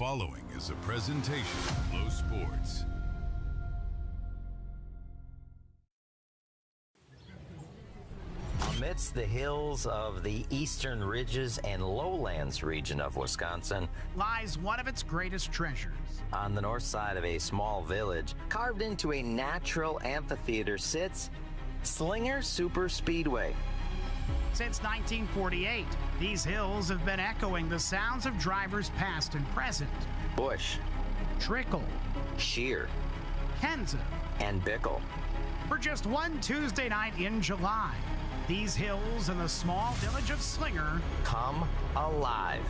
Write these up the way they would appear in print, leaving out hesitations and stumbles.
following is a presentation of Flow Sports. Amidst the hills of the eastern ridges and lowlands region of Wisconsin lies one of its greatest treasures. On the north side of a small village, carved into a natural amphitheater, sits Slinger Super Speedway. Since 1948, these hills have been echoing the sounds of drivers past and present. Bush, Trickle, Shear, Kenza, and Bickle. For just one Tuesday night in July, these hills and the small village of Slinger come alive.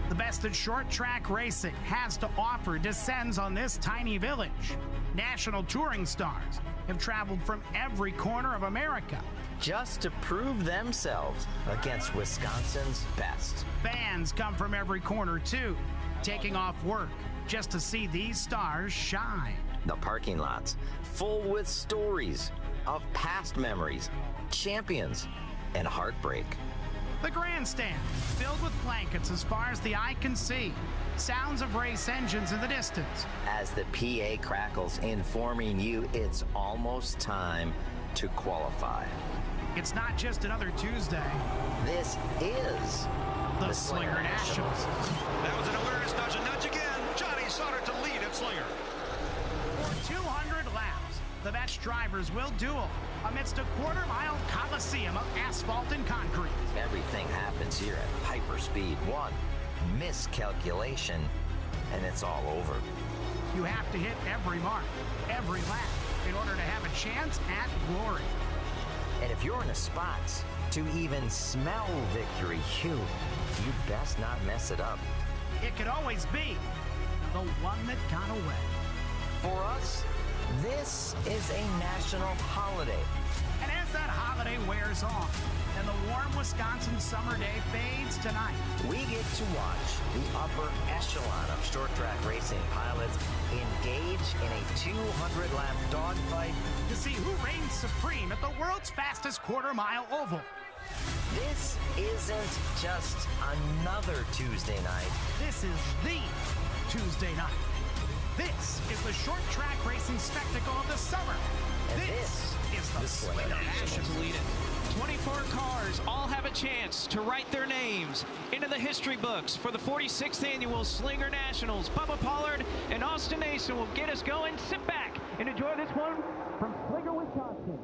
The best that short track racing has to offer descends on this tiny village. National touring stars have traveled from every corner of America just to prove themselves against Wisconsin's best. Fans come from every corner too, taking off work just to see these stars shine. The parking lots full with stories of past memories, champions, and heartbreak. The grandstand filled with blankets as far as the eye can see. Sounds of race engines in the distance. As the PA crackles, informing you it's almost time to qualify. It's not just another Tuesday. This is the Slinger Nationals. That was an awareness nudge, and nudge again. Johnny Sauter to lead at Slinger. For 200 laps, the best drivers will duel amidst a quarter-mile coliseum of asphalt and concrete. Everything happens here at hyperspeed. One miscalculation, and it's all over. You have to hit every mark, every lap, in order to have a chance at glory. And if you're in the spots to even smell victory, you'd best not mess it up. It could always be the one that got away. For us, this is a national holiday. And as that holiday wears on and the warm Wisconsin summer day fades tonight, we get to watch the upper echelon of short track racing pilots engage in a 200-lap dogfight to see who reigns supreme at the world's fastest quarter-mile oval. This isn't just another Tuesday night. This is the Tuesday night. This is the short track racing spectacle of the summer. And this is the Slinger Nationals. 24 cars all have a chance to write their names into the history books for the 46th annual Slinger Nationals. Bubba Pollard and Austin Nason will get us going. Sit back and enjoy this one from Slinger, Wisconsin.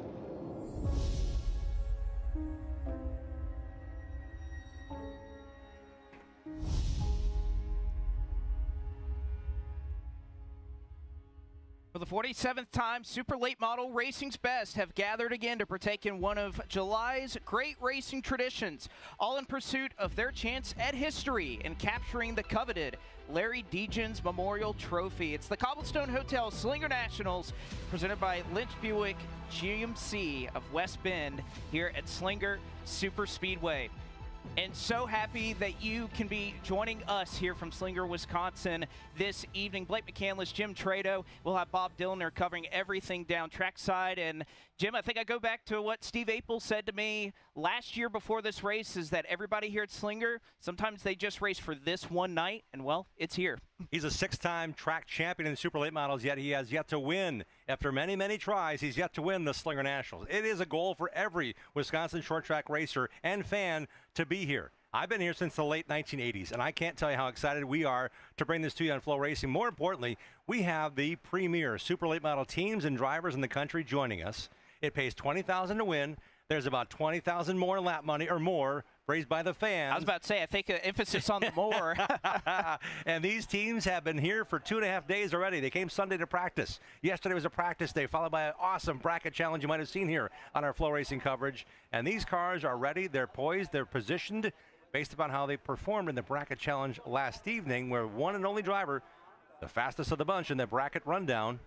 For the 47th time, Super Late Model Racing's best have gathered again to partake in one of July's great racing traditions, all in pursuit of their chance at history and capturing the coveted Larry Degens Memorial Trophy. It's the Cobblestone Hotel Slinger Nationals, presented by Lynch Buick GMC of West Bend here at Slinger Super Speedway. And so happy that you can be joining us here from Slinger, Wisconsin this evening. Blake McCandless, Jim Trado. We'll have Bob Dillner covering everything down trackside. And Jim, I think I go back to what Steve Apel said to me last year before this race, is that everybody here at Slinger, sometimes they just race for this one night, and well, it's here. He's a six-time track champion in the Super Late Models, yet he has yet to win. After many, many tries, he's yet to win the Slinger Nationals. It is a goal for every Wisconsin short track racer and fan to be here. I've been here since the late 1980s, and I can't tell you how excited we are to bring this to you on FloRacing. More importantly, we have the premier Super Late Model teams and drivers in the country joining us. It pays $20,000 to win. There's about $20,000 more lap money or more raised by the fans. I was about to say, I think an emphasis on the more. And these teams have been here for 2.5 days already. They came Sunday to practice. Yesterday was a practice day, followed by an awesome bracket challenge you might have seen here on our FloRacing coverage. And these cars are ready. They're poised. They're positioned based upon how they performed in the bracket challenge last evening, where one and only driver, the fastest of the bunch in the bracket rundown,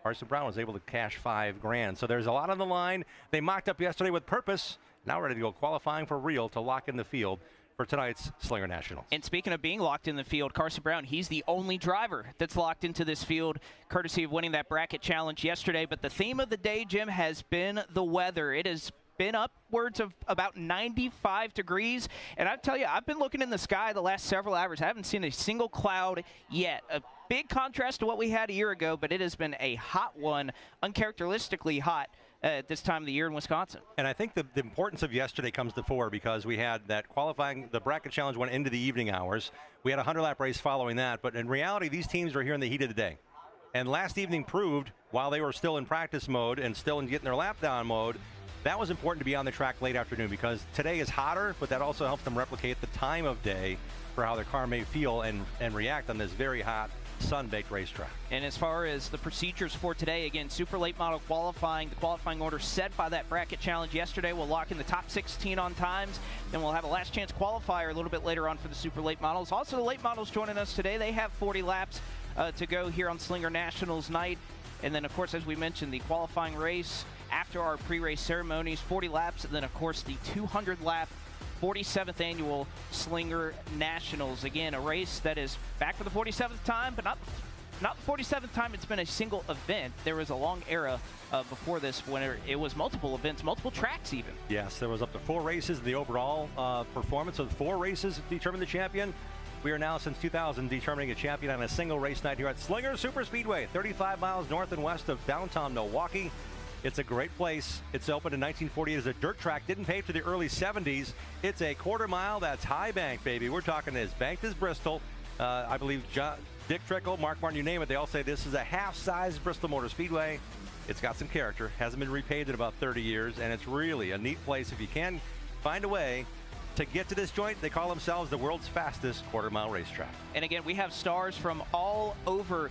Carson Brown, was able to cash $5,000. So there's a lot on the line. They mocked up yesterday with purpose. Now ready to go qualifying for real to lock in the field for tonight's Slinger Nationals. And speaking of being locked in the field, Carson Brown, he's the only driver that's locked into this field, courtesy of winning that bracket challenge yesterday. But the theme of the day, Jim, has been the weather. It has been upwards of about 95 degrees. And I tell you, I've been looking in the sky the last several hours. I haven't seen a single cloud yet. A big contrast to what we had a year ago, but it has been a hot one, uncharacteristically hot at this time of the year in Wisconsin. And I think the importance of yesterday comes to fore because we had that qualifying, the bracket challenge went into the evening hours. We had a 100-lap race following that, but in reality, these teams are here in the heat of the day. And last evening proved, while they were still in practice mode and still in getting their lap down mode, that was important to be on the track late afternoon because today is hotter, but that also helps them replicate the time of day for how their car may feel and react on this very hot, sun-baked racetrack. And as far as the procedures for today, again, super late model qualifying, the qualifying order set by that bracket challenge yesterday will lock in the top 16 on times. Then we'll have a last chance qualifier a little bit later on for the super late models. Also, the late models joining us today. They have 40 laps to go here on Slinger Nationals night. And then, of course, as we mentioned, the qualifying race after our pre-race ceremonies, 40 laps, and then, of course, the 200-lap 47th annual Slinger Nationals. Again, a race that is back for the 47th time, but not the 47th time it's been a single event. There was a long era before this when it was multiple events, multiple tracks even. Yes, there was up to 4 races. The overall performance of 4 races determined the champion. We are now, since 2000, determining a champion on a single race night here at Slinger Super Speedway, 35 miles north and west of downtown Milwaukee. It's a great place. It's opened in 1948 as a dirt track. Didn't pave to the early 70s. It's a quarter mile. That's high bank, baby. We're talking as banked as Bristol. I believe Dick Trickle, Mark Martin, you name it. They all say this is a half-size Bristol Motor Speedway. It's got some character. Hasn't been repaved in about 30 years, and it's really a neat place. If you can find a way to get to this joint, they call themselves the world's fastest quarter-mile racetrack. And again, we have stars from all over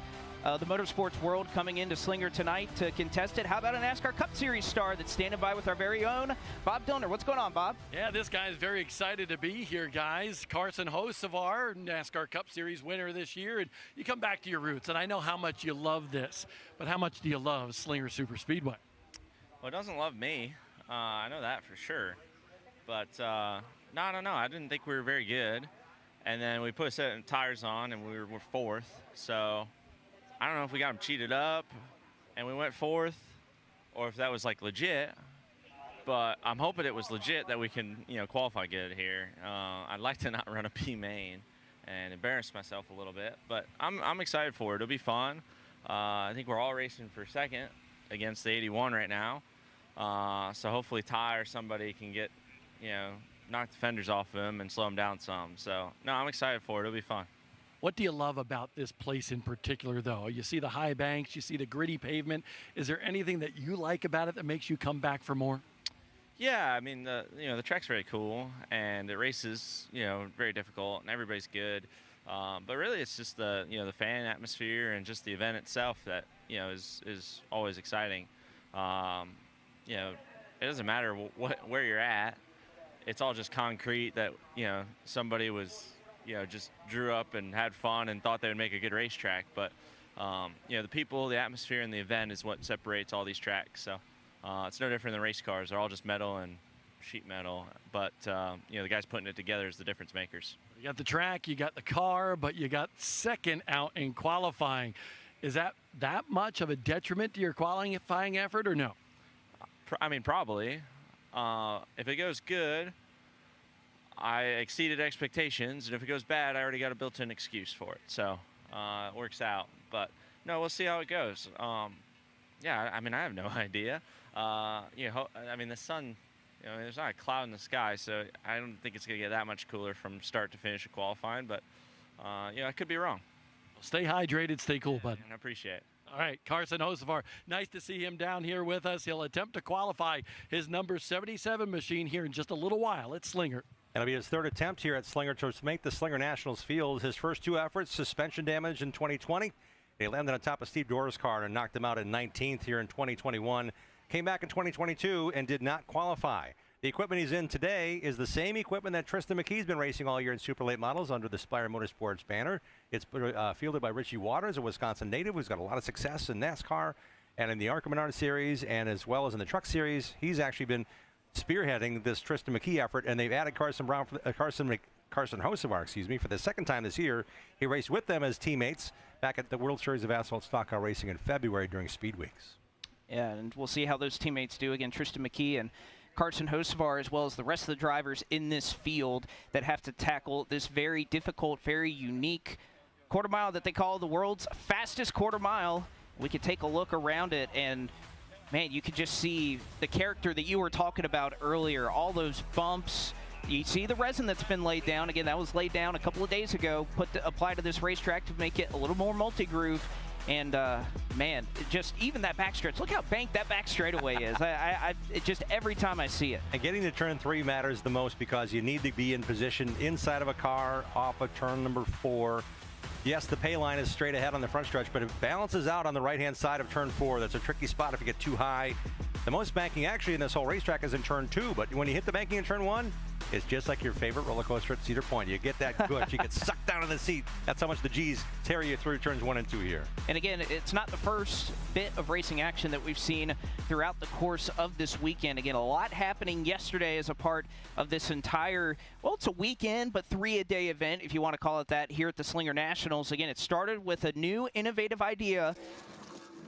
the motorsports world coming into Slinger tonight to contest it. How about a NASCAR Cup Series star that's standing by with our very own Bob Dillner? What's going on, Bob? Yeah, this guy is very excited to be here, guys. Carson Hocevar, NASCAR Cup Series winner this year. And you come back to your roots, and I know how much you love this, but how much do you love Slinger Super Speedway? Well, it doesn't love me. I know that for sure. But, no, I don't know. I didn't think we were very good. And then we put a set of tires on, and we were 4th. So I don't know if we got them cheated up and we went 4th or if that was like legit, but I'm hoping it was legit that we can, qualify good here. I'd like to not run a P main and embarrass myself a little bit, but I'm excited for it. It'll be fun. I think we're all racing for 2nd against the 81 right now. So hopefully Ty or somebody can get, knock the fenders off of him and slow him down some. So no, I'm excited for it. It'll be fun. What do you love about this place in particular, though? You see the high banks, you see the gritty pavement. Is there anything that you like about it that makes you come back for more? Yeah, I mean, the track's very cool, and the race is, very difficult, and everybody's good. But really, it's just the fan atmosphere and just the event itself that, is always exciting. It doesn't matter where you're at. It's all just concrete that, somebody was, just drew up and had fun and thought they would make a good racetrack. But, the people, the atmosphere, and the event is what separates all these tracks. So it's no different than race cars. They're all just metal and sheet metal. But, the guys putting it together is the difference makers. You got the track, you got the car, but you got 2nd out in qualifying. Is that much of a detriment to your qualifying effort or no? I mean, probably. If it goes good, I exceeded expectations, and if it goes bad, I already got a built-in excuse for it. So it works out. But no, we'll see how it goes. Yeah, I mean, I have no idea. I mean, the sun, there's not a cloud in the sky, so I don't think it's going to get that much cooler from start to finish of qualifying. But I could be wrong. Stay hydrated, stay cool, bud. And I appreciate it. All right, Carson Hocevar, nice to see him down here with us. He'll attempt to qualify his number 77 machine here in just a little while at Slinger. It'll be his 3rd attempt here at Slinger to make the Slinger Nationals field. His first 2 efforts, suspension damage in 2020. They landed on top of Steve Doerr's car and knocked him out in 19th here in 2021. Came back in 2022 and did not qualify. The equipment he's in today is the same equipment that Tristan McKee's been racing all year in super late models under the Spire Motorsports banner. It's fielded by Richie Waters, a Wisconsin native who's got a lot of success in NASCAR and in the ARCA Menard Series and as well as in the Truck Series. He's actually been spearheading this Tristan McKee effort, and they've added Carson Hocevar, for the 2nd time this year. He raced with them as teammates back at the World Series of Asphalt Stock Car Racing in February during Speed Weeks. Yeah, and we'll see how those teammates do. Again, Tristan McKee and Carson Hocevar, as well as the rest of the drivers in this field that have to tackle this very difficult, very unique quarter mile that they call the world's fastest quarter mile. We could take a look around it, and man, you could just see the character that you were talking about earlier, all those bumps. You see the resin that's been laid down. Again, that was laid down a couple of days ago, applied to this racetrack to make it a little more multi-groove. And man, just even that backstretch. Look how banked that back straightaway is. It just every time I see it. And getting to turn 3 matters the most because you need to be in position inside of a car off of turn number 4. Yes, the pay line is straight ahead on the front stretch, but it balances out on the right-hand side of turn 4. That's a tricky spot if you get too high. The most banking actually in this whole racetrack is in turn 2, but when you hit the banking in turn 1, it's just like your favorite roller coaster at Cedar Point. You get that good. You get sucked down in the seat. That's how much the G's tear you through turns 1 and 2 here. And again, it's not the first bit of racing action that we've seen throughout the course of this weekend. Again, a lot happening yesterday as a part of this entire, well, it's a weekend, but 3-a-day event, if you want to call it that, here at the Slinger Nationals. Again, it started with a new innovative idea.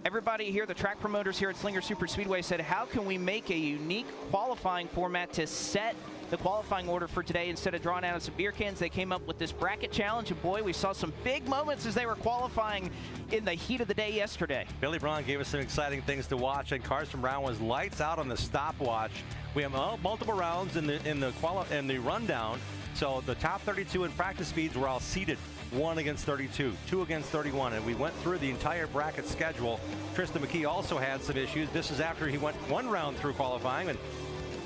Everybody here, the track promoters here at Slinger Super Speedway, said, how can we make a unique qualifying format to set the qualifying order for today? Instead of drawing out some beer cans, they came up with this bracket challenge, and boy, we saw some big moments as they were qualifying in the heat of the day yesterday. Billy Braun gave us some exciting things to watch, and Carson Brown was lights out on the stopwatch. We have multiple rounds in the rundown, so the top 32 in practice speeds were all seated. 1 against 32, 2 against 31, and we went through the entire bracket schedule. Tristan McKee also had some issues. This is after he went 1 round through qualifying, and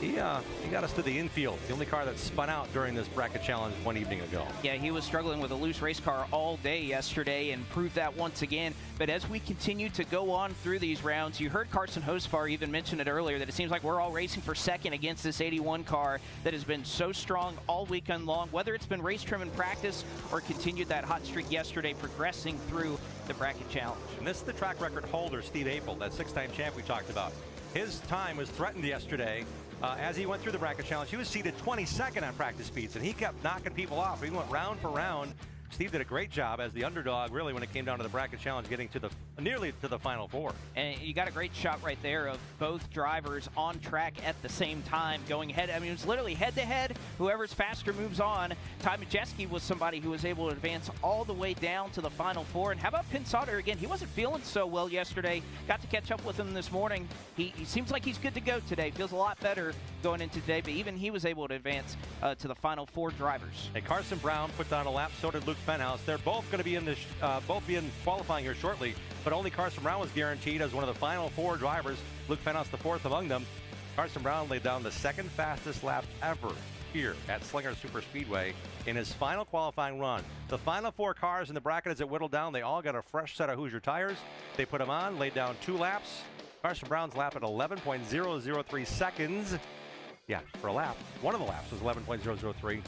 he got us to the infield, the only car that spun out during this bracket challenge 1 evening ago. Yeah, he was struggling with a loose race car all day yesterday and proved that once again. But as we continue to go on through these rounds, you heard Carson Hocevar even mention it earlier, that it seems like we're all racing for second against this 81 car that has been so strong all weekend long, whether it's been race trim in practice or continued that hot streak yesterday, progressing through the bracket challenge. And this is the track record holder, Steve Apel, that 6-time champ we talked about. His time was threatened yesterday. As he went through the bracket challenge, he was seated 22nd on practice speeds, and he kept knocking people off. He went round for round. Steve did a great job as the underdog, really, when it came down to the bracket challenge, getting to the nearly to the final 4. And you got a great shot right there of both drivers on track at the same time, going head. I mean, it was literally head-to-head. Whoever's faster moves on. Ty Majeski was somebody who was able to advance all the way down to the final 4. And how about Pinsauter again? He wasn't feeling so well yesterday. Got to catch up with him this morning. He seems like he's good to go today. Feels a lot better going into today, but even he was able to advance to the final 4 drivers. And Carson Brown put down a lap, so did Luke Fenhouse. They're both going to be in this, both be in qualifying here shortly, but only Carson Brown was guaranteed as one of the final 4 drivers. Luke Fenhouse, the 4th among them. Carson Brown laid down the 2nd fastest lap ever here at Slinger Super Speedway in his final qualifying run. The final 4 cars in the bracket, as it whittled down, they all got a fresh set of Hoosier tires. They put them on, laid down 2 laps. Carson Brown's lap at 11.003 seconds. Yeah, for a lap. One of the laps was 11.003.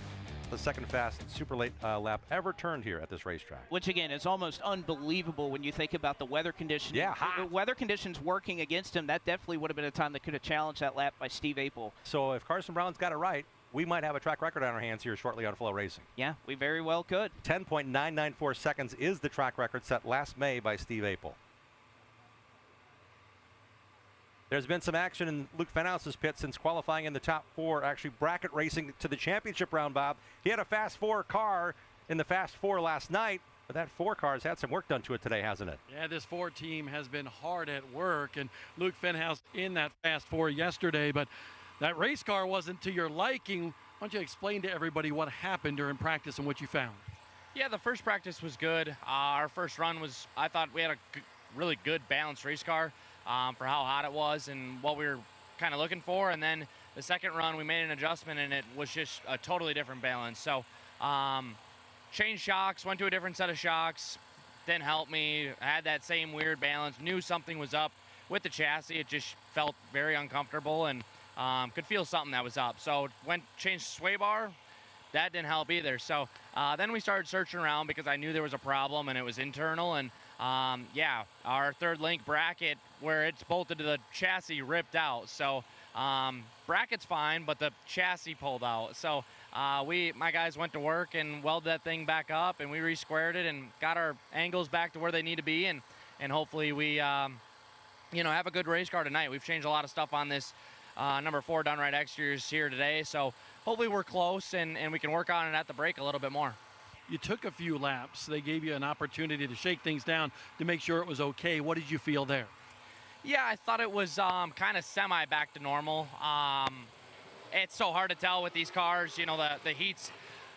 The 2nd fast super late lap ever turned here at this racetrack. Which again is almost unbelievable when you think about the weather conditions. Yeah, the weather conditions working against him. That definitely would have been a time that could have challenged that lap by Steve Apel. So if Carson Brown's got it right, we might have a track record on our hands here shortly on FloRacing. Yeah, we very well could. 10.994 seconds is the track record set last May by Steve Apel. There's been some action in Luke Fenhouse's pit since qualifying in the top 4, actually bracket racing to the championship round, Bob. He had a fast 4 car in the fast 4 last night, but that 4 car has had some work done to it today, hasn't it? Yeah, this 4 team has been hard at work, and Luke Fenhouse in that fast 4 yesterday, but that race car wasn't to your liking. Why don't you explain to everybody what happened during practice and what you found? Yeah, the first practice was good. Our first run was, I thought we had a really good balanced race car. For how hot it was and what we were kind of looking for. And then the second run, we made an adjustment, and it was just a totally different balance. So changed shocks, went to a different set of shocks, didn't help me. I had that same weird balance, knew something was up with the chassis. It just felt very uncomfortable and could feel something that was up. So changed sway bar. That didn't help either. So then we started searching around because I knew there was a problem and it was internal. And yeah, our 3rd link bracket where it's bolted to the chassis ripped out. So bracket's fine, but the chassis pulled out. So my guys went to work and welded that thing back up, and we re-squared it and got our angles back to where they need to be. And hopefully we, have a good race car tonight. We've changed a lot of stuff on this number 4 done right exteriors here today. So hopefully we're close and we can work on it at the break a little bit more. You took a few laps. They gave you an opportunity to shake things down to make sure it was okay. What did you feel there? Yeah, I thought it was kind of semi back to normal. It's so hard to tell with these cars. You know, the heat's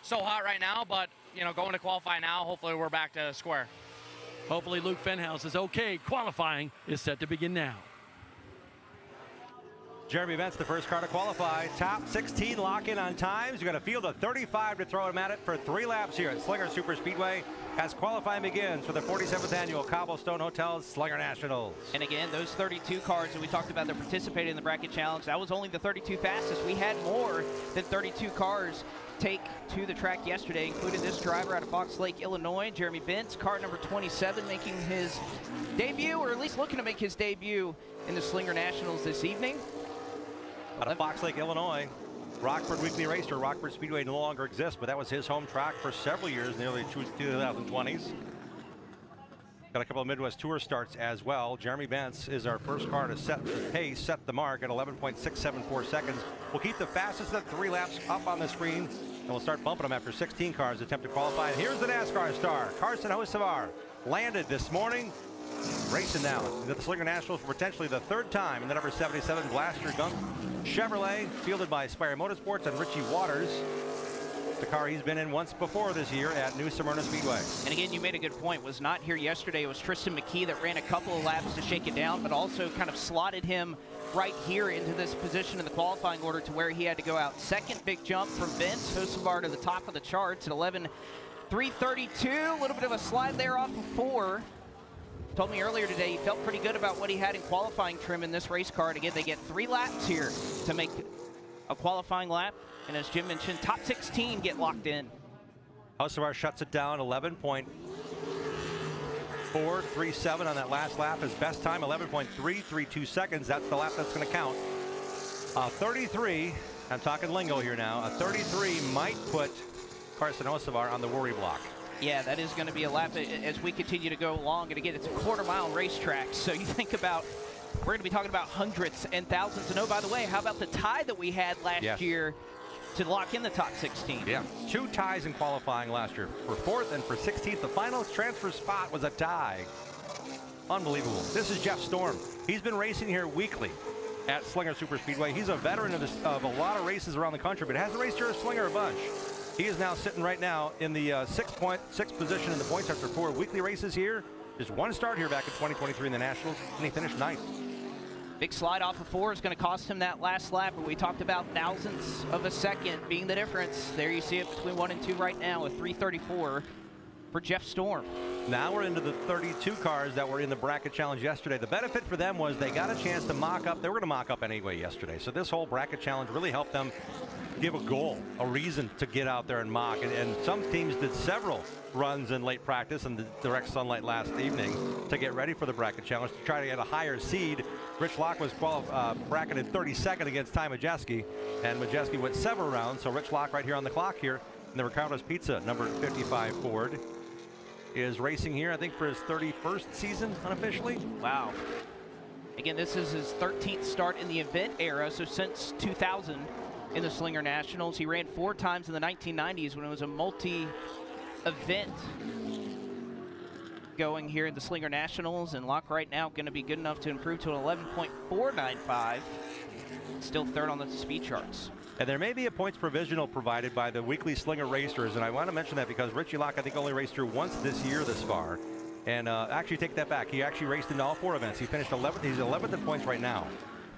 so hot right now, but, you know, going to qualify now, hopefully we're back to square. Hopefully Luke Fenhouse is okay. Qualifying is set to begin now. Jeremy Bentz, the first car to qualify. Top 16 lock in on times. You've got a field of 35 to throw him at it for 3 laps here at Slinger Super Speedway as qualifying begins for the 47th annual Cobblestone Hotels Slinger Nationals. And again, those 32 cars that we talked about that participated in the bracket challenge, that was only the 32 fastest. We had more than 32 cars take to the track yesterday, including this driver out of Fox Lake, Illinois, Jeremy Bentz, car number 27, making his debut, or at least looking to make his debut in the Slinger Nationals this evening. Out of Fox Lake, Illinois, Rockford Weekly Racer. Rockford Speedway no longer exists, but that was his home track for several years, in the early 2020s. Got a couple of Midwest Tour starts as well. Jeremy Bentz is our first car to set the pace, set the mark at 11.674 seconds. We'll keep the fastest of 3 laps up on the screen, and we'll start bumping them after 16 cars attempt to qualify. And here's the NASCAR star, Carson Hocevar, landed this morning. Racing now into the Slinger Nationals for potentially the 3rd time in the number 77 Blaster Gump Chevrolet, fielded by Spire Motorsports and Richie Waters. The car he's been in once before this year at New Smyrna Speedway. And again, you made a good point. Was not here yesterday. It was Tristan McKee that ran a couple of laps to shake it down, but also kind of slotted him right here into this position in the qualifying order to where he had to go out second. Big jump from Bentz. Hocevar to the top of the charts at 11.332. A little bit of a slide there off of 4. Told me earlier today he felt pretty good about what he had in qualifying trim in this race car. And again, they get 3 laps here to make a qualifying lap. And as Jim mentioned, top 16 get locked in. Hocevar shuts it down, 11.437 on that last lap. His best time, 11.332 seconds. That's the lap that's going to count. 33, I'm talking lingo here now, a 33 might put Carson Hocevar on the worry block. Yeah, that is going to be a lap as we continue to go along. And again, it's a quarter-mile racetrack. So you think about, we're going to be talking about hundreds and thousands. And oh, by the way, how about the tie that we had last year to lock in the top 16? Yeah, 2 ties in qualifying last year. For 4th and for 16th, the final transfer spot was a tie. Unbelievable. This is Jeff Storm. He's been racing here weekly at Slinger Super Speedway. He's a veteran of a lot of races around the country, but hasn't raced here at Slinger a bunch. He is now sitting right now in the 6th position in the points after 4 weekly races here. Just 1 start here back in 2023 in the Nationals, and he finished 9th. Big slide off of 4 is going to cost him that last lap, but we talked about thousandths of a second being the difference. There you see it between 1 and 2 right now with 3:34 for Jeff Storm. Now we're into the 32 cars that were in the bracket challenge yesterday. The benefit for them was they got a chance to mock up. They were going to mock up anyway yesterday, so this whole bracket challenge really helped them give a goal, a reason to get out there and mock. And some teams did several runs in late practice in the direct sunlight last evening to get ready for the bracket challenge to try to get a higher seed. Rich Locke was bracketed 32nd against Ty Majeski, and Majeski went several rounds. So Rich Locke right here on the clock here in the Ricardo's Pizza number 55 Ford is racing here, I think, for his 31st season unofficially. Wow. Again, this is his 13th start in the event era, so since 2000 in the Slinger Nationals. He ran 4 times in the 1990s when it was a multi-event going here in the Slinger Nationals, and Locke right now going to be good enough to improve to an 11.495. Still 3rd on the speed charts. And there may be a points provisional provided by the weekly Slinger racers, and I want to mention that because Richie Locke, I think, only raced here once this year thus far. And actually take that back. He actually raced in all 4 events. He finished 11th. He's 11th in points right now.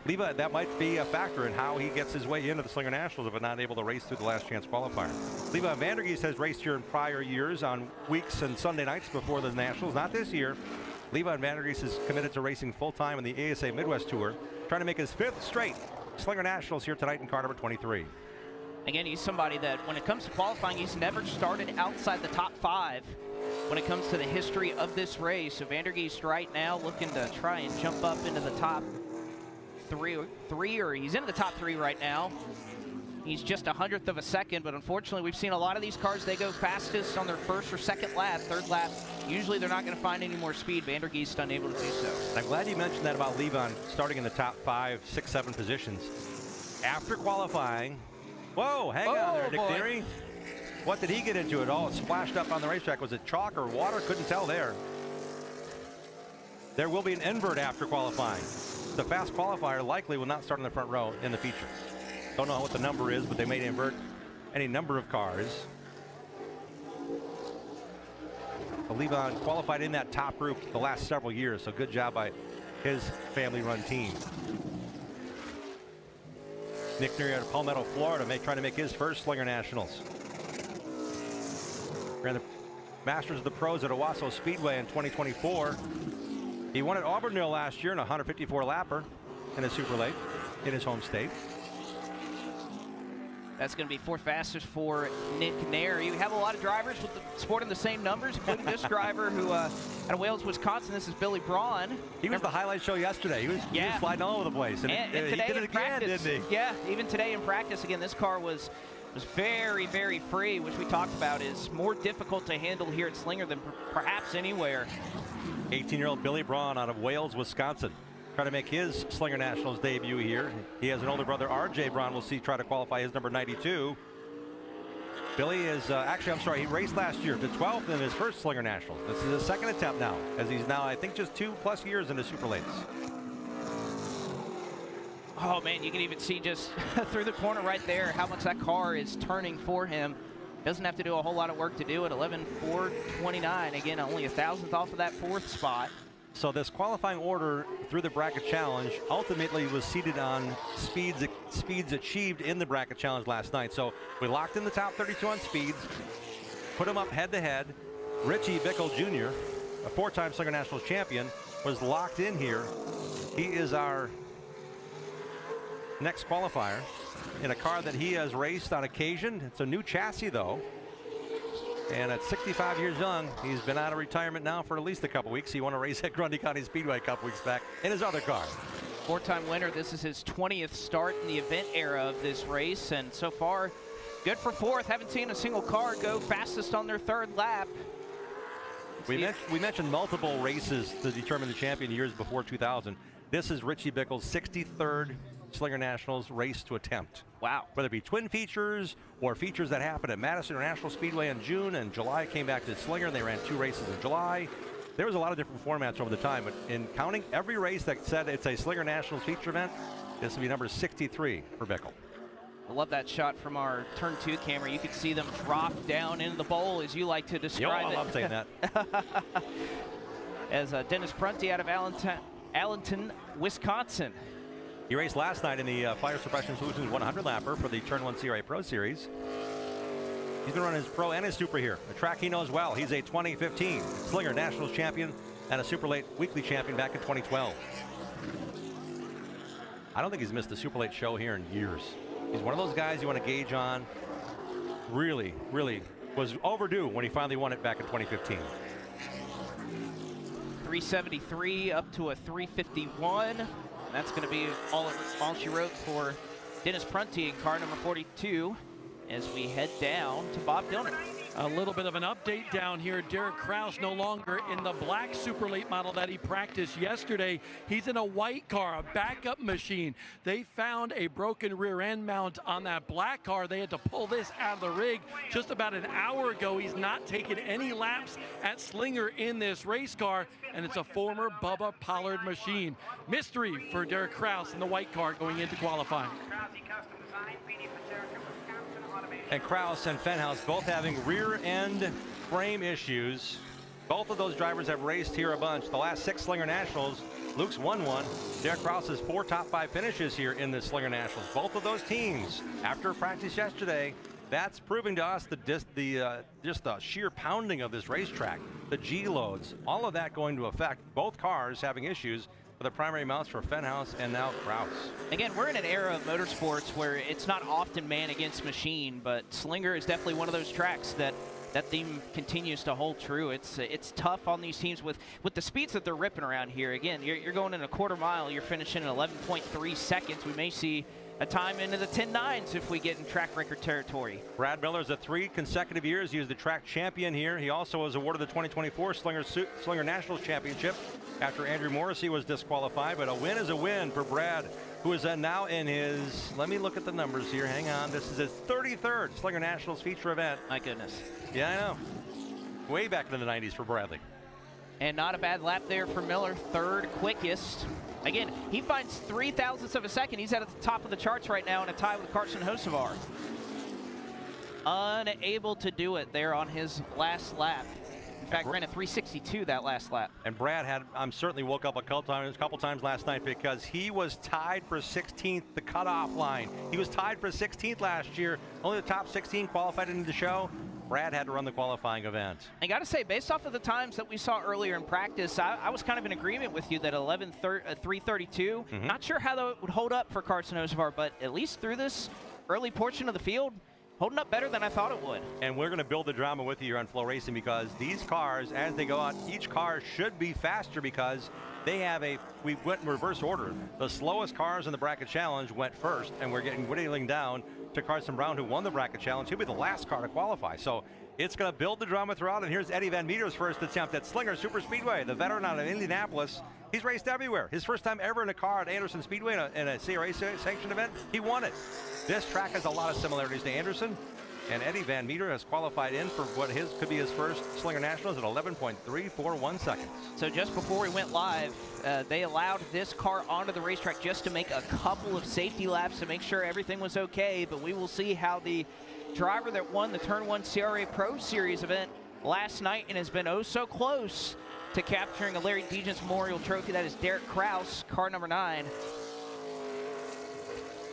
Leva, that might be a factor in how he gets his way into the Slinger Nationals if not able to race through the last chance qualifier. Leva Vandergeest has raced here in prior years on weeks and Sunday nights before the Nationals. Not this year. Leva Vandergeest is committed to racing full-time in the ASA Midwest Tour, trying to make his 5th straight Slinger Nationals here tonight in car number 23. Again, he's somebody that when it comes to qualifying, he's never started outside the top 5 when it comes to the history of this race. So Vandergeest right now looking to try and jump up into the top three, or he's into the top 3 right now. He's just 100th of a second, but unfortunately we've seen a lot of these cars, they go fastest on their 1st or 2nd lap. 3rd lap usually they're not going to find any more speed. Vandergeest unable to do so. I'm glad you mentioned that about Levon starting in the top 5, 6, 7 positions. After qualifying, whoa, hang on there, Nick Neary. What did he get into it all? It splashed up on the racetrack. Was it chalk or water? Couldn't tell there. There will be an invert after qualifying. The fast qualifier likely will not start in the front row in the feature. Don't know what the number is, but they may invert any number of cars. Levon qualified in that top group the last several years, so good job by his family-run team. Nick Neary out of Palmetto, Florida, trying to make his first Slinger Nationals. Ran the Masters of the Pros at Owasso Speedway in 2024. He won at Auburndale last year in a 154 lapper in a super late in his home state. That's going to be 4th fastest for Nick Neary. You have a lot of drivers with sporting the same numbers, including this driver who out of Wales, Wisconsin. This is Billy Braun. He was the highlight show yesterday. He was sliding all over the place. And today he did it in practice, again, didn't he? Yeah, even today in practice, again, this car was very, very free, which we talked about is more difficult to handle here at Slinger than perhaps anywhere. 18-year-old Billy Braun out of Wales, Wisconsin, trying to make his Slinger Nationals debut here. He has an older brother, RJ Braun. We'll see try to qualify his number 92. Billy is actually, I'm sorry, he raced last year, the 12th in his first Slinger Nationals. This is his second attempt now, as he's now, I think, just 2+ years into super lates. Oh man, you can even see just through the corner right there how much that car is turning for him. Doesn't have to do a whole lot of work to do it. 11.429. Again, only a thousandth off of that 4th spot. So this qualifying order through the bracket challenge ultimately was seated on speeds achieved in the bracket challenge last night. So we locked in the top 32 on speeds, put them up head to head. Richie Bickle Jr., a 4-time Slinger Nationals champion, was locked in here. He is our next qualifier in a car that he has raced on occasion. It's a new chassis though. And at 65 years young, he's been out of retirement now for at least a couple weeks. He won a race at Grundy County Speedway a couple weeks back in his other car. 4-time winner. This is his 20th start in the event era of this race. And so far, good for 4th. Haven't seen a single car go fastest on their 3rd lap. We mentioned multiple races to determine the champion years before 2000. This is Richie Bickle's 63rd Slinger Nationals race to attempt. Wow. Whether it be twin features or features that happened at Madison International Speedway in June and July, came back to Slinger and they ran 2 races in July. There was a lot of different formats over the time, but in counting every race that said it's a Slinger Nationals feature event, this will be number 63 for Bickle. I love that shot from our turn 2 camera. You can see them drop down into the bowl, as you like to describe it. I love saying that. As Dennis Prunty out of Allenton, Wisconsin. He raced last night in the Fire Suppression Solutions 100 lapper for the Turn 1 CRA Pro Series. He's been running his pro and his super here, a track he knows well. He's a 2015 Slinger Nationals champion and a super late weekly champion back in 2012. I don't think he's missed a super late show here in years. He's one of those guys you want to gauge on. Really, really was overdue when he finally won it back in 2015. 373 up to a 351. And that's going to be all she wrote for Dennis Prunty in car number 42 as we head down to Bob Dillner. A little bit of an update down here. Derek Kraus no longer in the black super late model that he practiced yesterday. He's in a white car, a backup machine. They found a broken rear end mount on that black car. They had to pull this out of the rig just about an hour ago. He's not taken any laps at Slinger in this race car, and it's a former Bubba Pollard machine. Mystery for Derek Kraus in the white car going into qualifying. And Kraus and Fenhouse both having rear end frame issues. Both of those drivers have raced here a bunch. The last 6 Slinger Nationals, Luke's won one. Derek Kraus has 4 top 5 finishes here in the Slinger Nationals. Both of those teams, after practice yesterday, that's proving to us just the sheer pounding of this racetrack, the G loads, all of that going to affect both cars having issues for the primary mounts for Fenhouse and now Kraus. Again, we're in an era of motorsports where it's not often man against machine, but Slinger is definitely one of those tracks that theme continues to hold true. It's tough on these teams with the speeds that they're ripping around here. Again, you're going in a quarter mile, you're finishing in 11.3 seconds. We may see a time into the 10.9s if we get in track record territory. Brad Miller's at 3 consecutive years. He was the track champion here. He also was awarded the 2024 Slinger Nationals Championship after Andrew Morrissey was disqualified. But a win is a win for Brad, who is now in his, let me look at the numbers here. Hang on. This is his 33rd Slinger Nationals feature event. My goodness. Yeah, I know. Way back in the 90s for Bradley. And not a bad lap there for Miller, 3rd quickest. Again, he finds 0.003 of a second. He's at the top of the charts right now in a tie with Carson Hocevar. Unable to do it there on his last lap. In fact, ran a 362 that last lap. And Brad had, certainly woke up a couple times last night because he was tied for 16th, the cutoff line. He was tied for 16th last year. Only the top 16 qualified into the show. Brad had to run the qualifying event. I got to say, based off of the times that we saw earlier in practice, I was kind of in agreement with you that 332. Not sure how that would hold up for Carson Hocevar, but at least through this early portion of the field, holding up better than I thought it would. And we're going to build the drama with you here on FloRacing because these cars, as they go out, each car should be faster because they have we went in reverse order. The slowest cars in the bracket challenge went first, and we're getting whittling down to Carson Brown, who won the bracket challenge. He'll be the last car to qualify. So it's going to build the drama throughout. And here's Eddie Van Meter's first attempt at Slinger Super Speedway, the veteran out of Indianapolis. He's raced everywhere. His first time ever in a car at Anderson Speedway in a CRA sanctioned event, he won it. This track has a lot of similarities to Anderson. And Eddie Van Meter has qualified in for what could be his first Slinger Nationals at 11.341 seconds. So just before we went live, they allowed this car onto the racetrack just to make a couple of safety laps to make sure everything was okay. But we will see how the driver that won the Turn 1 CRA Pro Series event last night and has been oh so close to capturing a Larry Degens Memorial Trophy. That is Derek Kraus, car number 9.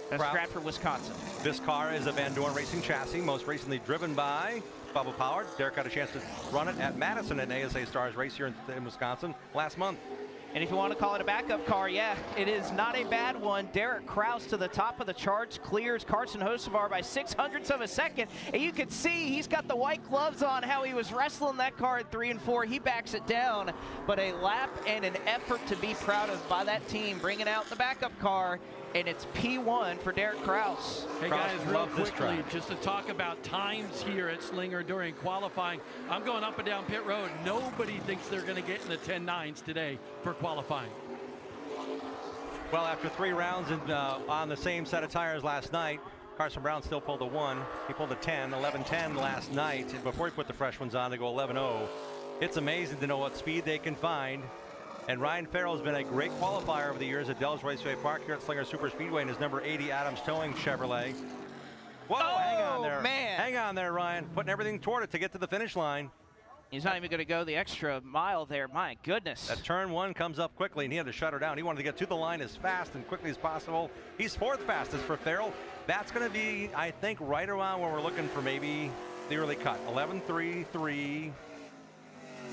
That's Stratford, Wisconsin. This car is a Van Dorn Racing chassis, most recently driven by Bubba Powered. Derek got a chance to run it at Madison at ASA Stars race here in Wisconsin last month. And if you want to call it a backup car, yeah, it is not a bad one. Derek Kraus to the top of the charts, clears Carson Hocevar by 0.06 of a second. And you can see he's got the white gloves on, how he was wrestling that car at 3 and 4. He backs it down, but a lap and an effort to be proud of by that team, bringing out the backup car. And it's P1 for Derek Kraus. Hey guys, real quickly, just to talk about times here at Slinger during qualifying. I'm going up and down pit road. Nobody thinks they're going to get in the 10.9s today for qualifying. Well, after 3 rounds on the same set of tires last night, Carson Brown still pulled a 1. He pulled a 10, 11.10 last night before he put the fresh ones on to go 11.0. It's amazing to know what speed they can find. And Ryan Farrell has been a great qualifier over the years at Dells Raceway Park here at Slinger Super Speedway in his number 80 Adams Towing Chevrolet. Whoa, hang on there. Man. Hang on there, Ryan. Putting everything toward it to get to the finish line. He's not even going to go the extra mile there. My goodness. That turn 1 comes up quickly, and he had to shut her down. He wanted to get to the line as fast and quickly as possible. He's 4th fastest for Farrell. That's going to be, I think, right around when we're looking for maybe the early cut. 11.33.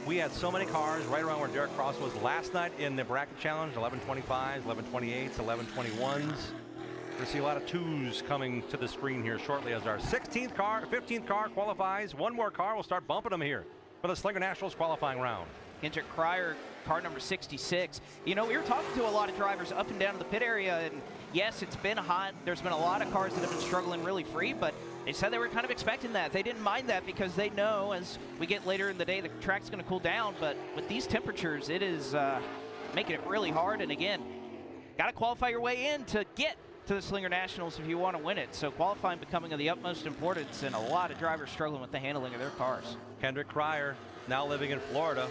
We had so many cars right around where Derek Kraus was last night in the bracket challenge. 11.25s, 11.28s, 11.21s. We're going to see a lot of 2s coming to the screen here shortly as our 15th car qualifies. One more car will start bumping them here for the Slinger Nationals qualifying round. Kendrick Cryer, car number 66. You know, we were talking to a lot of drivers up and down the pit area, and yes, it's been hot. There's been a lot of cars that have been struggling really free, but they said they were kind of expecting that. They didn't mind that because they know as we get later in the day, the track's going to cool down. But with these temperatures, it is making it really hard. And again, got to qualify your way in to get to the Slinger Nationals if you want to win it. So qualifying becoming of the utmost importance, and a lot of drivers struggling with the handling of their cars. Kendrick Cryer, now living in Florida.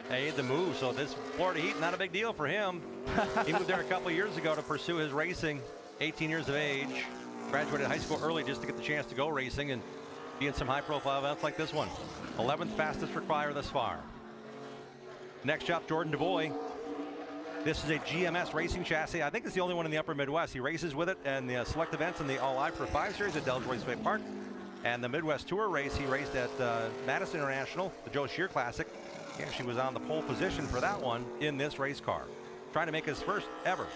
Made the move, so this Florida heat, not a big deal for him. He moved there a couple of years ago to pursue his racing, 18 years of age. Graduated high school early just to get the chance to go racing and be in some high-profile events like this one. 11th fastest for Cryer thus far. Next up, Jordan DeVoy. This is a GMS racing chassis. I think it's the only one in the upper Midwest. He races with it in the select events in the All-I for 5 Series at Dells Raceway Park. And the Midwest Tour race, he raced at Madison International, the Joe Shear Classic. He actually was on the pole position for that one in this race car. Trying to make his first ever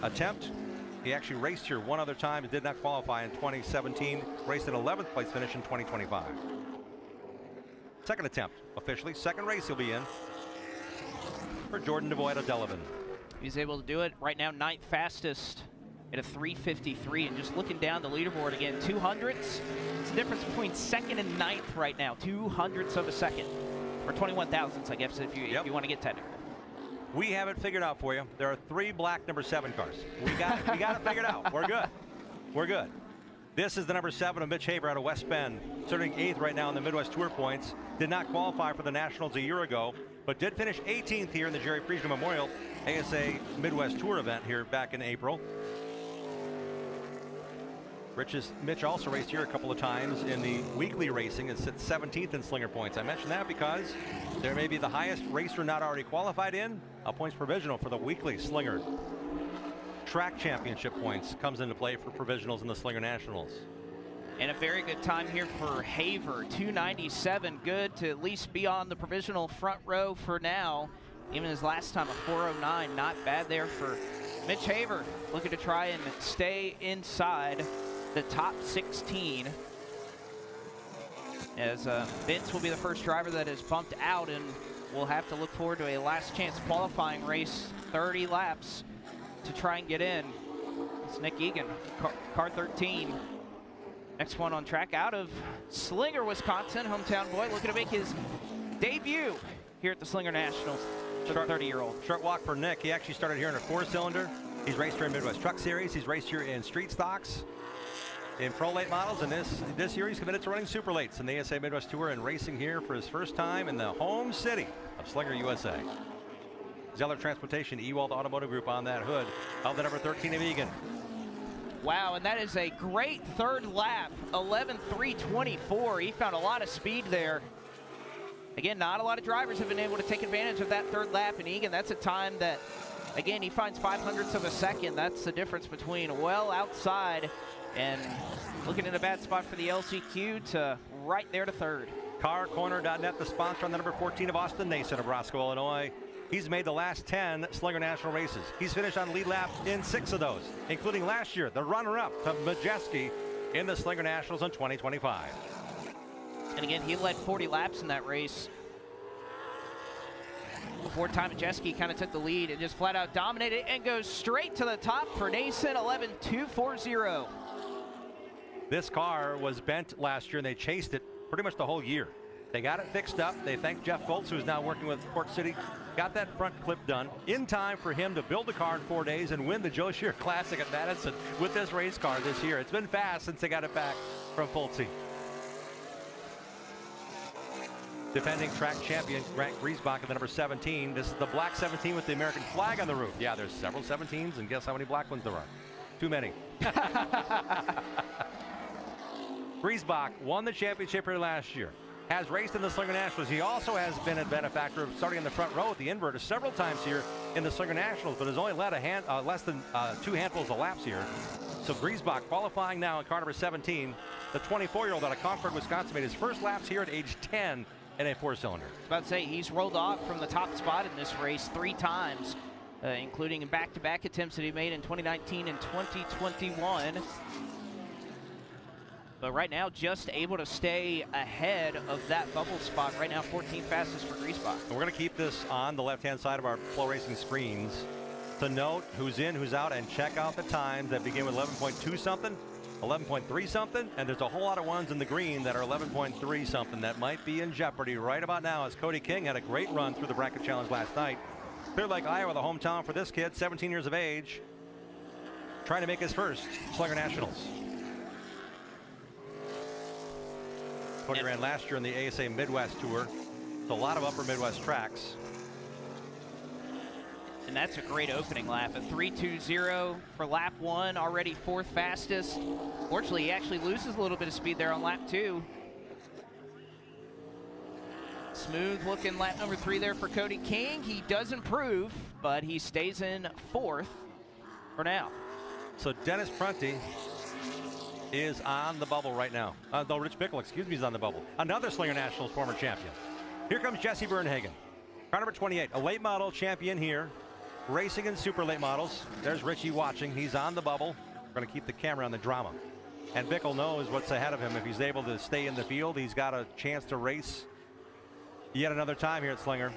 attempt. He actually raced here one other time and did not qualify in 2017. Raced an 11th place finish in 2025. Second attempt, officially. Second race he'll be in for Jordan DeVoy at Delavan. He's able to do it right now, 9th fastest at a 3:53. And just looking down the leaderboard again, 200ths. It's the difference between second and ninth right now, 200ths of a second. Or 21 thousandths, I guess, if you want to get technical. We have it figured out for you. There are 3 black number 7 cars. We got it figured out. We're good. We're good. This is the number 7 of Mitch Haver out of West Bend, sitting 8th right now in the Midwest Tour points. Did not qualify for the Nationals a year ago, but did finish 18th here in the Jerry Friedman Memorial ASA Midwest Tour event here back in April. Mitch also raced here a couple of times in the weekly racing and sits 17th in Slinger points. I mentioned that because there may be the highest racer not already qualified in a points provisional for the weekly Slinger track championship points comes into play for provisionals in the Slinger Nationals. And a very good time here for Haver, 297. Good to at least be on the provisional front row for now. Even his last time, a 409, not bad there for Mitch Haver, looking to try and stay inside the top 16. As Vince will be the first driver that is bumped out, and we'll have to look forward to a last chance qualifying race, 30 laps to try and get in. It's Nick Egan, car 13. Next one on track out of Slinger, Wisconsin, hometown boy, looking to make his debut here at the Slinger Nationals for the 30-year-old. Short walk for Nick. He actually started here in a 4-cylinder. He's raced here in Midwest Truck Series. He's raced here in street stocks, in pro late models, and this year he's committed to running super lates in the ASA Midwest Tour and racing here for his first time in the home city of Slinger, USA. Zeller Transportation, Ewald Automotive Group on that hood of the number 13 of Egan. Wow, and that is a great third lap, 11:3:24. He found a lot of speed there. Again, not a lot of drivers have been able to take advantage of that third lap in Egan. That's a time that, again, he finds 500ths of a second. That's the difference between well outside and looking in a bad spot for the LCQ to right there to third. CarCorner.net, the sponsor on the number 14 of Austin Nason of Roscoe, Illinois. He's made the last 10 Slinger National races. He's finished on lead lap in 6 of those, including last year, the runner-up to Majeski in the Slinger Nationals in 2025. And again, he led 40 laps in that race. Before Ty Majeski kind of took the lead and just flat out dominated and goes straight to the top for Nason, 11:240. This car was bent last year and they chased it pretty much the whole year. They got it fixed up. They thanked Jeff Goltz, who's now working with Port City, got that front clip done in time for him to build the car in 4 days and win the Joe Shear Classic at Madison with this race car this year. It's been fast since they got it back from Pulte. Defending track champion Grant Griesbach in the number 17. This is the black 17 with the American flag on the roof. Yeah, there's several 17s, and guess how many black ones there are? Too many. Griesbach won the championship here last year. Has raced in the Slinger Nationals. He also has been a benefactor of starting in the front row at the inverter several times here in the Slinger Nationals, but has only led less than 2 handfuls of laps here. So Griesbach qualifying now in car number 17. The 24-year-old out of Concord, Wisconsin, made his first laps here at age 10 in a 4-cylinder. I was about to say, he's rolled off from the top spot in this race 3 times, including in back-to-back attempts that he made in 2019 and 2021. But right now, just able to stay ahead of that bubble spot. Right now, 14th fastest for Griesbach. And we're going to keep this on the left-hand side of our FloRacing screens to note who's in, who's out, and check out the times that begin with 11.2 something, 11.3 something, and there's a whole lot of ones in the green that are 11.3 something that might be in jeopardy right about now, as Cody King had a great run through the bracket challenge last night. Clear Lake, Iowa, the hometown for this kid, 17 years of age, trying to make his first Slinger Nationals. Cody ran last year in the ASA Midwest Tour. So a lot of upper Midwest tracks. And that's a great opening lap. A 3:20 for lap 1, already 4th fastest. Fortunately, he actually loses a little bit of speed there on lap 2. Smooth looking lap number 3 there for Cody King. He does improve, but he stays in 4th for now. So Dennis Prunty is on the bubble right now. No, Rich Bickle, excuse me, is on the bubble. Another Slinger Nationals former champion. Here comes Jesse Bernhagen. Car number 28, a late model champion here, racing in super late models. There's Richie watching. He's on the bubble. We're going to keep the camera on the drama. And Bickle knows what's ahead of him. If he's able to stay in the field, he's got a chance to race yet another time here at Slinger.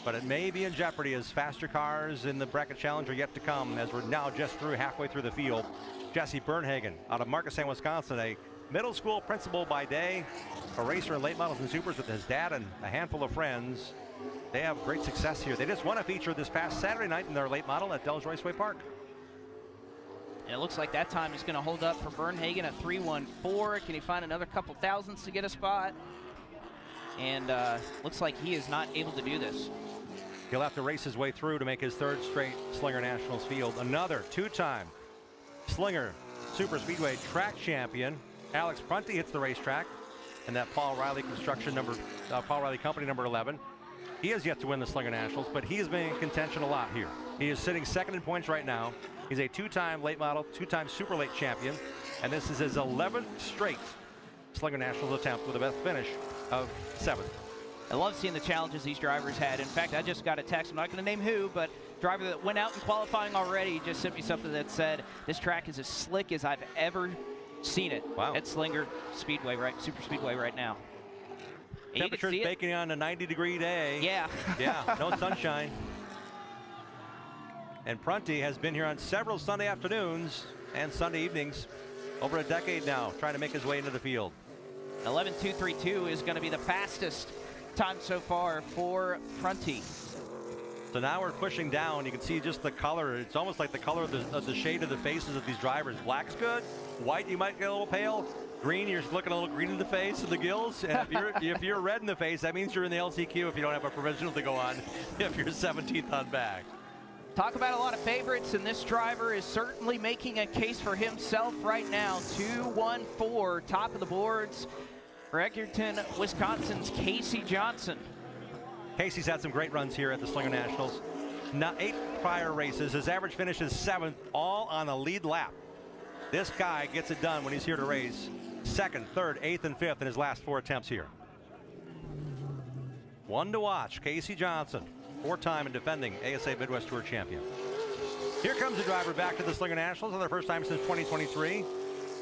but it may be in jeopardy as faster cars in the bracket challenge are yet to come, as we're now just halfway through the field. Jesse Bernhagen out of Markesan, Wisconsin, a middle school principal by day, a racer in late models and supers with his dad and a handful of friends. They have great success here. They just won a feature this past Saturday night in their late model at Dells Raceway Park. And it looks like that time is going to hold up for Bernhagen at 3:14. Can he find another couple thousandths to get a spot? And looks like he is not able to do this. He'll have to race his way through to make his third straight Slinger Nationals field. Another two-time Slinger Super Speedway track champion, Alex Prunty, hits the racetrack, and that Paul Riley Paul Riley Company number 11. He has yet to win the Slinger Nationals, but he has been in contention a lot here. He is sitting second in points right now. He's a two-time late model, two-time super late champion, and this is his 11th straight Slinger Nationals attempt with a best finish of 7th. I love seeing the challenges these drivers had. In fact, I just got a text, I'm not going to name who, but driver that went out in qualifying already just sent me something that said, this track is as slick as I've ever seen it. Wow. At Slinger Speedway, Super Speedway right now. Temperature's baking on a 90-degree day. Yeah. Yeah, no sunshine. And Prunty has been here on several Sunday afternoons and Sunday evenings over a decade now, trying to make his way into the field. 11:232 is going to be the fastest time so far for Prunty. So now we're pushing down. You can see just the color. It's almost like the color of the shade of the faces of these drivers. Black's good. White, you might get a little pale. Green, you're looking a little green in the face and the gills. And if you're red in the face, that means you're in the LCQ if you don't have a provisional to go on, if you're 17th on back. Talk about a lot of favorites, and this driver is certainly making a case for himself right now. 2-1-4, top of the boards for Edgerton, Wisconsin's Casey Johnson. Casey's had some great runs here at the Slinger Nationals. 8 prior races. His average finish is 7th, all on a lead lap. This guy gets it done when he's here to race. 2nd, 3rd, 8th, and 5th in his last 4 attempts here. One to watch, Casey Johnson, 4-time and defending ASA Midwest Tour champion. Here comes the driver back to the Slinger Nationals for the first time since 2023.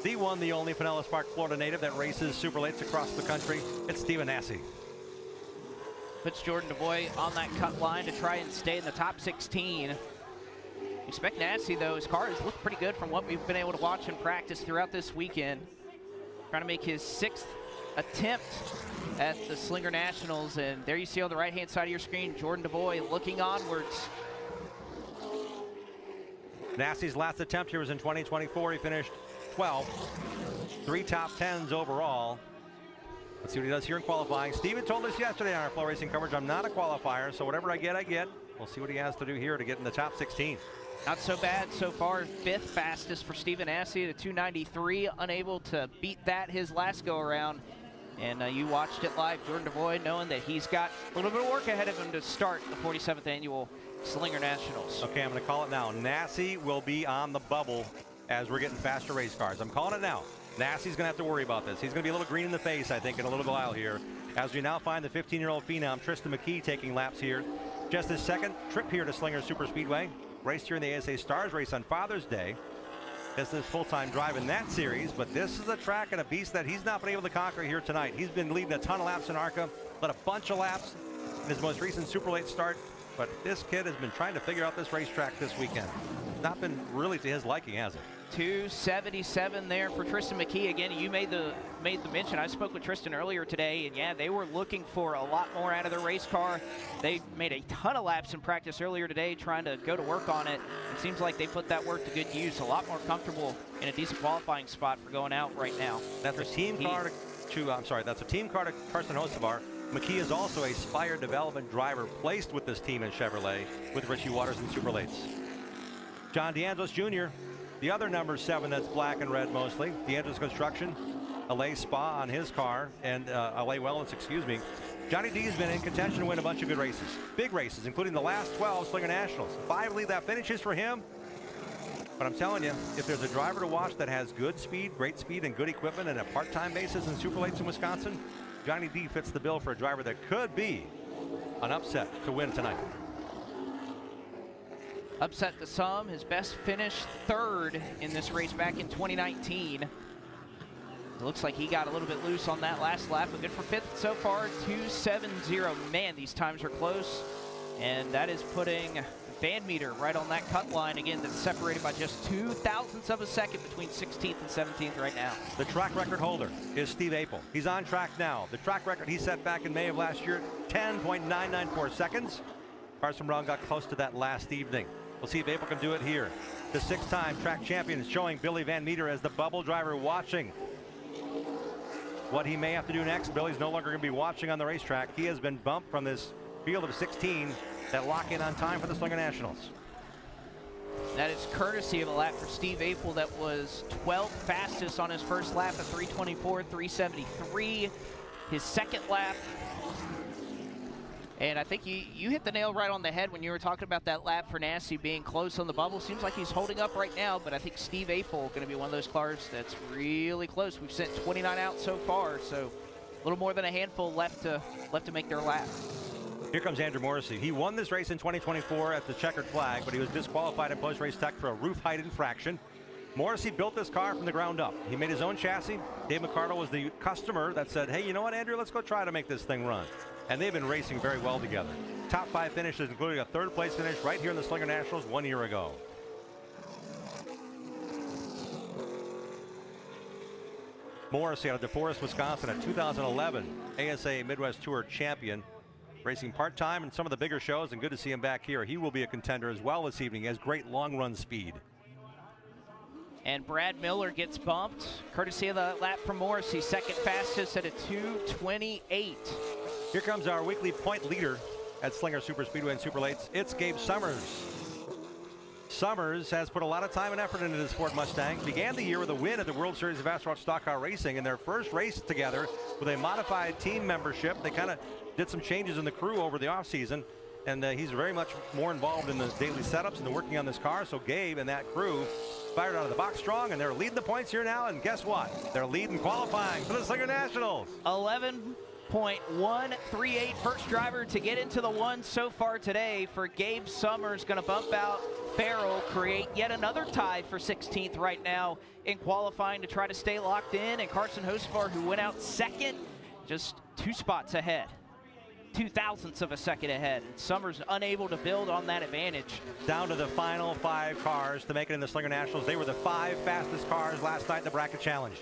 The one, the only Pinellas Park, Florida native that races super lates across the country. It's Stephen Nasse. Puts Jordan DeVoy on that cut line to try and stay in the top 16. Expect Nasse, though, his car has looked pretty good from what we've been able to watch in practice throughout this weekend. Trying to make his 6th attempt at the Slinger Nationals, and there you see on the right-hand side of your screen, Jordan DeVoy looking onwards. Nasse's last attempt here was in 2024. He finished 12th, 3 top 10s overall. Let's see what he does here in qualifying. Steven told us yesterday on our FloRacing coverage, I'm not a qualifier, so whatever I get, I get. We'll see what he has to do here to get in the top 16. Not so bad so far. 5th fastest for Stephen Nasse at a 293. Unable to beat that his last go around. And you watched it live. Jordan DeVoy knowing that he's got a little bit of work ahead of him to start the 47th annual Slinger Nationals. Okay, I'm going to call it now. Nasse will be on the bubble as we're getting faster race cars. I'm calling it now. Nasse's going to have to worry about this. He's going to be a little green in the face, I think, in a little while here. As we now find the 15-year-old phenom, Tristan McKee, taking laps here. Just his 2nd trip here to Slinger Super Speedway. Raced here in the ASA Stars race on Father's Day. This is full-time drive in that series, but this is a track and a beast that he's not been able to conquer here tonight. He's been leading a ton of laps in ARCA, led a bunch of laps in his most recent super late start, but this kid has been trying to figure out this racetrack this weekend. Not been really to his liking, has it? 277 there for Tristan McKee. Again, you made the mention. I spoke with Tristan earlier today, and yeah, they were looking for a lot more out of their race car. They made a ton of laps in practice earlier today trying to go to work on it. It seems like they put that work to good use. A lot more comfortable in a decent qualifying spot for going out right now. That's a team car that's a team car to Carson Hocevar. McKee is also a Spire development driver placed with this team in Chevrolet with Richie Waters and Super Lates. John DeAngelis Jr., the other number 7 that's black and red mostly. DeAngelis Construction, LA Spa on his car, and LA Wellness, excuse me. Johnny D has been in contention to win a bunch of good races. Big races, including the last 12 Slinger Nationals. 5 lead lap finishes for him. But I'm telling you, if there's a driver to watch that has good speed, great speed, and good equipment and a part-time basis in Super Lates in Wisconsin, Johnny D fits the bill for a driver that could be an upset to win tonight. Upset to some, his best finish 3rd in this race back in 2019. It looks like he got a little bit loose on that last lap, but good for 5th so far, 2:70. Man, these times are close, and that is putting Van Meter right on that cut line again. That's separated by just 0.02 of a second between 16th and 17th right now. The track record holder is Steve Apel. He's on track now. The track record he set back in May of last year, 10.994 seconds. Carson Brown got close to that last evening. We'll see if Apel can do it here. The 6-time track champion is showing Billy Van Meter as the bubble driver, watching what he may have to do next. Billy's no longer going to be watching on the racetrack. He has been bumped from this field of 16 that lock in on time for the Slinger Nationals. That is courtesy of a lap for Steve Apel that was 12th fastest on his first lap at 3:24, 3:73. His second lap, and I think you hit the nail right on the head when you were talking about that lap for Nasty being close on the bubble. Seems like he's holding up right now, but I think Steve Apel going to be one of those cars that's really close. We've sent 29 out so far, so a little more than a handful left to make their lap. Here comes Andrew Morrissey. He won this race in 2024 at the checkered flag, but he was disqualified in post-race tech for a roof height infraction. Morrissey built this car from the ground up. He made his own chassis. Dave McCardle was the customer that said, hey, you know what, Andrew, let's go try to make this thing run. And they've been racing very well together. Top 5 finishes, including a 3rd place finish right here in the Slinger Nationals 1 year ago. Morrissey out of DeForest, Wisconsin, a 2011 ASA Midwest Tour champion. Racing part-time in some of the bigger shows, and good to see him back here. He will be a contender as well this evening. He has great long-run speed. And Brad Miller gets bumped, courtesy of the lap from Morrissey, second fastest at a 2:28. Here comes our weekly point leader at Slinger Super Speedway and Super Lates. It's Gabe Summers. Summers has put a lot of time and effort into this Ford Mustang. Began the year with a win at the World Series of Asphalt Stock Car Racing in their first race together with a modified team membership. They kind of did some changes in the crew over the offseason, and he's very much more involved in the daily setups and the working on this car. So Gabe and that crew fired out of the box strong, and they're leading the points here now. And guess what? They're leading qualifying for the Slinger Nationals. 11.138, first driver to get into the one so far today for Gabe Summers. Going to bump out Farrell, create yet another tie for 16th right now in qualifying to try to stay locked in. And Carson Hocevar, who went out second, just 2 spots ahead. 0.02 of a second ahead. And Summers unable to build on that advantage. Down to the final 5 cars to make it in the Slinger Nationals. They were the 5 fastest cars last night in the Bracket Challenge.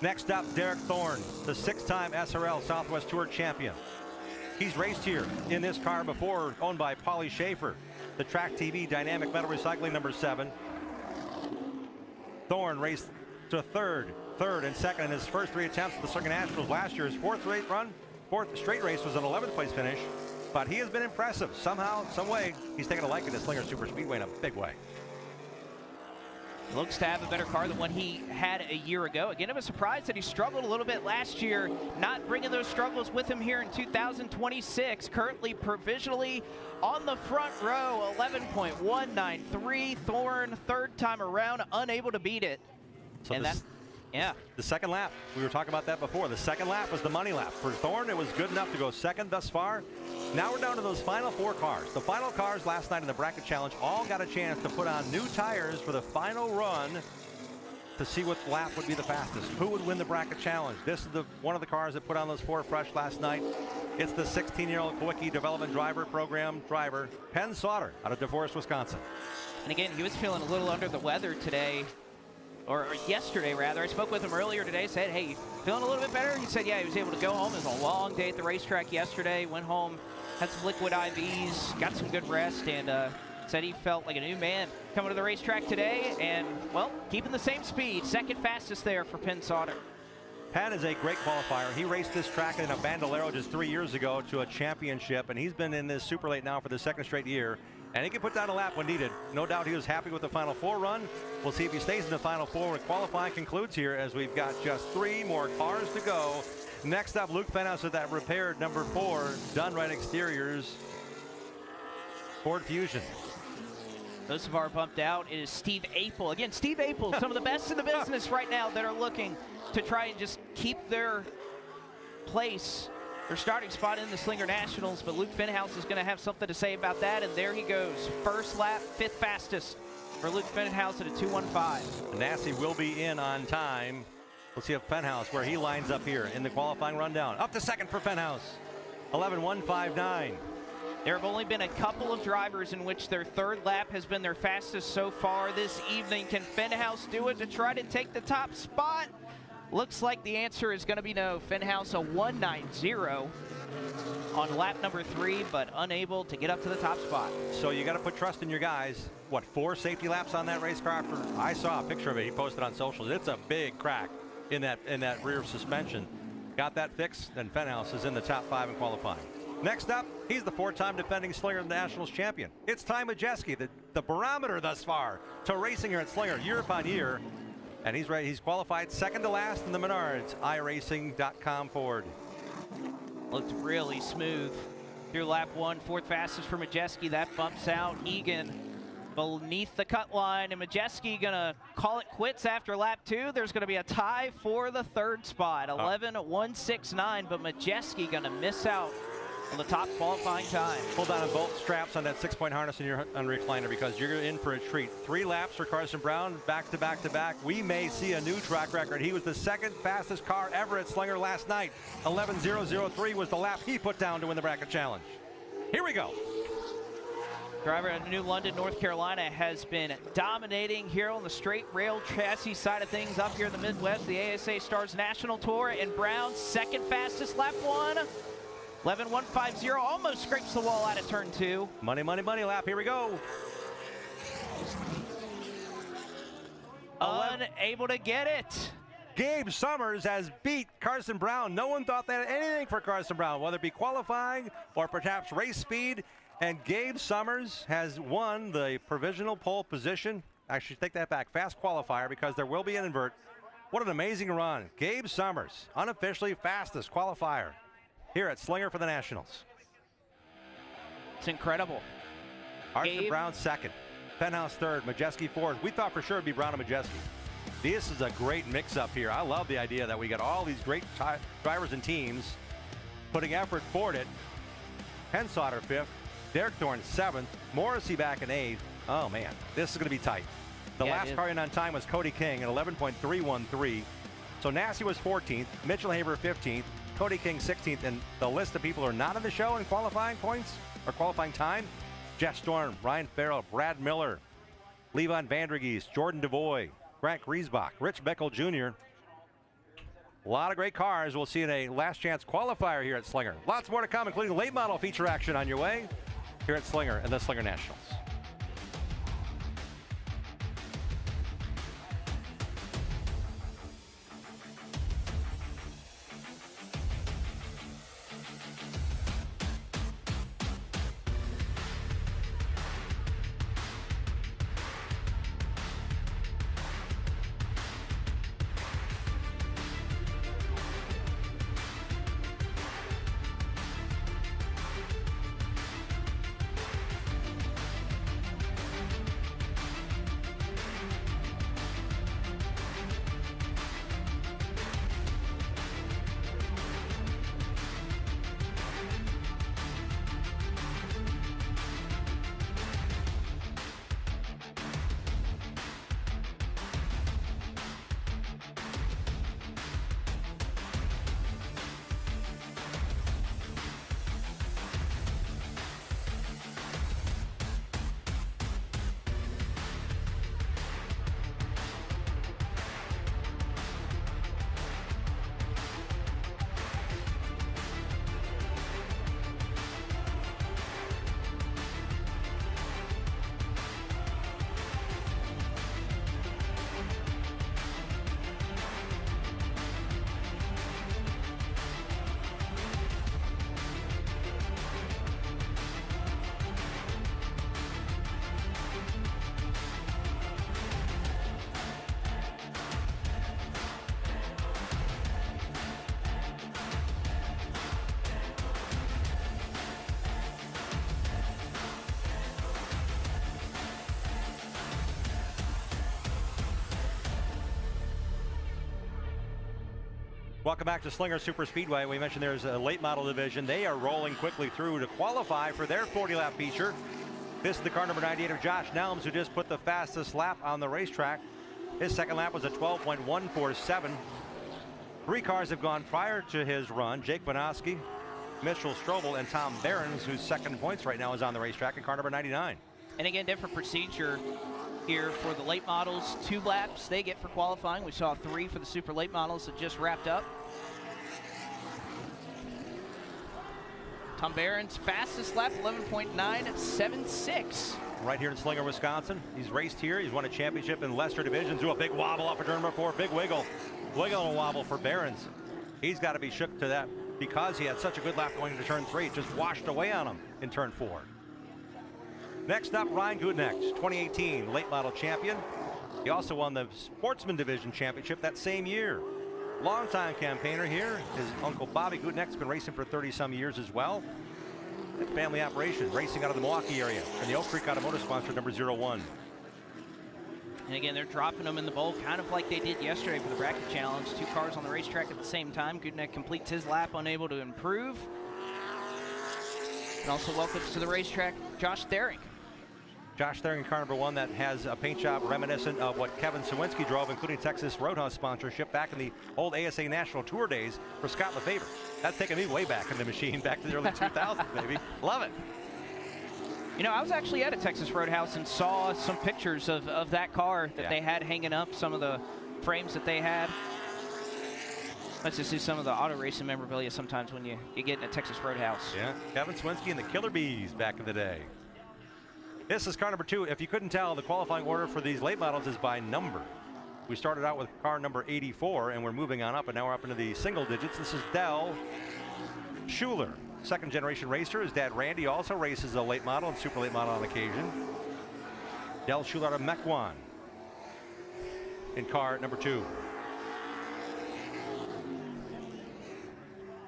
Next up, Derek Thorne, the 6-time SRL Southwest Tour champion. He's raced here in this car before, owned by Paulie Schaefer, the Track TV Dynamic Metal Recycling number 7. Thorne raced to third and second in his first 3 attempts at the Slinger Nationals last year. His 4th straight race was an 11th place finish, but he has been impressive. Somehow, some way, he's taken a liking to Slinger Super Speedway in a big way. Looks to have a better car than what he had a year ago. Again, it was a surprise that he struggled a little bit last year, not bringing those struggles with him here in 2026. Currently provisionally on the front row, 11.193. Thorne, 3rd time around, unable to beat it. So and that's, yeah. The second lap, we were talking about that before. The second lap was the money lap. For Thorne, it was good enough to go second thus far. Now we're down to those final 4 cars. The final cars last night in the Bracket Challenge all got a chance to put on new tires for the final run to see what lap would be the fastest. Who would win the Bracket Challenge? This is one of the cars that put on those 4 fresh last night. It's the 16-year-old Kawicki Development Driver Program driver, Penn Sauter, out of DeForest, Wisconsin. And again, he was feeling a little under the weather today. Or yesterday, rather. I spoke with him earlier today, said, hey, you feeling a little bit better? He said, yeah, he was able to go home. It was a long day at the racetrack yesterday. Went home, had some liquid IVs, got some good rest, and said he felt like a new man coming to the racetrack today. And, well, keeping the same speed. Second fastest there for Penn Sauter. Penn is a great qualifier. He raced this track in a Bandolero just 3 years ago to a championship, and he's been in this Super Late now for the 2nd straight year. And he can put down a lap when needed. No doubt he was happy with the Final 4 run. We'll see if he stays in the Final 4 when qualifying concludes here, as we've got just 3 more cars to go. Next up, Luke Fenhouse with that repaired number 4, Done Right Exteriors, Ford Fusion. Those of our bumped out is Steve Apel. Again, Steve Apel, some of the best in the business right now that are looking to try and just keep their place, their starting spot in the Slinger Nationals, but Luke Fenhouse is going to have something to say about that, and there he goes. First lap, 5th fastest for Luke Fenhouse at a 2:15. Nasty will be in on time Let's see if Fenhouse, where he lines up here in the qualifying rundown. Up to second for Fenhouse. 11.159. There have only been a couple of drivers in which their third lap has been their fastest so far this evening. Can Fenhouse do it to try to take the top spot? Looks like the answer is going to be no. Fenhouse a 1.90 on lap number 3, but unable to get up to the top spot. So you got to put trust in your guys. What, 4 safety laps on that race car? I saw a picture of it. He posted on socials. It's a big crack in that rear suspension. Got that fixed, and Fenhouse is in the top 5 in qualifying. Next up, he's the 4-time defending Slinger Nationals champion. It's Ty Majeski, the barometer thus far to racing here at Slinger year upon year. And he's ready. He's qualified second to last in the Menards iRacing.com Ford. Looked really smooth through lap 1. 4th fastest for Majeski. That bumps out Egan beneath the cut line, and Majeski gonna call it quits after lap 2. There's gonna be a tie for the 3rd spot. 11.169, but Majeski gonna miss out on the top qualifying time. Hold on to both straps on that 6-point harness in your recliner, because you're in for a treat. 3 laps for Carson Brown, back to back to back. We may see a new track record. He was the 2nd fastest car ever at Slinger last night. 11.003 was the lap he put down to win the bracket challenge. Here we go. Driver out of New London, North Carolina, has been dominating here on the straight rail chassis side of things up here in the Midwest, the ASA Stars National Tour, and Brown's 2nd fastest lap 1. 11.150, almost scrapes the wall out of turn 2. Money, money, money lap. Here we go. Unable to get it. Gabe Summers has beat Carson Brown. No one thought they had anything for Carson Brown, whether it be qualifying or perhaps race speed. And Gabe Summers has won the provisional pole position. Actually, take that back. Fast qualifier, because there will be an invert. What an amazing run. Gabe Summers, unofficially fastest qualifier here at Slinger for the Nationals. It's incredible. Carson Brown 2nd, Fenhouse 3rd, Majeski 4th. We thought for sure it'd be Brown and Majeski. This is a great mix-up here. I love the idea that we got all these great drivers and teams putting effort toward it. Hensotter 5th, Derek Thorne 7th, Morrissey back in 8th. Oh man, this is going to be tight. The last car in on time was Cody King at 11.313. So Nassie was 14th, Mitchell Haber 15th, Cody King 16th, and the list of people who are not in the show in qualifying points or qualifying time: Jeff Storm, Ryan Farrell, Brad Miller, Levon Vandergeest, Jordan DeVoy, Grant Griesbach, Rich Beckel Jr. A lot of great cars we'll see in a last chance qualifier here at Slinger. Lots more to come, including late model feature action on your way here at Slinger and the Slinger Nationals. Welcome back to Slinger Super Speedway. We mentioned there's a late model division. They are rolling quickly through to qualify for their 40-lap feature. This is the car number 98 of Josh Nelms, who just put the fastest lap on the racetrack. His second lap was a 12.147. 3 cars have gone prior to his run. Jake Vanoski, Mitchell Strobel, and Tom Behrens, whose second points right now is on the racetrack in car number 99. And again, different procedure here for the late models. 2 laps they get for qualifying. We saw 3 for the super late models that just wrapped up. Tom Behrens, fastest lap, 11.976. Right here in Slinger, Wisconsin. He's raced here. He's won a championship in Lester divisions. Do a big wobble off of turn number 4. Big wiggle. Wiggle and wobble for Behrens. He's got to be shook to that because he had such a good lap going into turn 3. It just washed away on him in turn 4. Next up, Ryan Goodnex, 2018 late model champion. He also won the Sportsman Division Championship that same year. Longtime campaigner here. His uncle Bobby Goodneck's been racing for 30-some years as well. At family operation, racing out of the Milwaukee area. And the Oak Creek Automotive sponsor, number 01. And again, they're dropping them in the bowl, kind of like they did yesterday for the bracket challenge. 2 cars on the racetrack at the same time. Goodneck completes his lap, unable to improve. And also welcomes to the racetrack, Josh Thering. Josh Thering in car number 1 that has a paint job reminiscent of what Kevin Sawinski drove, including Texas Roadhouse sponsorship back in the old ASA National Tour days for Scott Lefevre. That's taking me way back in the machine, back to the early 2000s, baby. Love it. You know, I was actually at a Texas Roadhouse and saw some pictures of that car that they had hanging up, some of the frames that they had. Let's just see some of the auto racing memorabilia sometimes when you get in a Texas Roadhouse. Yeah, Kevin Sawinski and the Killer Bees back in the day. This is car number 2. If you couldn't tell, the qualifying order for these late models is by number. We started out with car number 84, and we're moving on up, and now we're up into the single digits. This is Dell Schuler, second-generation racer. His dad, Randy, also races a late model and super late model on occasion. Dell Schuler out of Mequon in car number 2.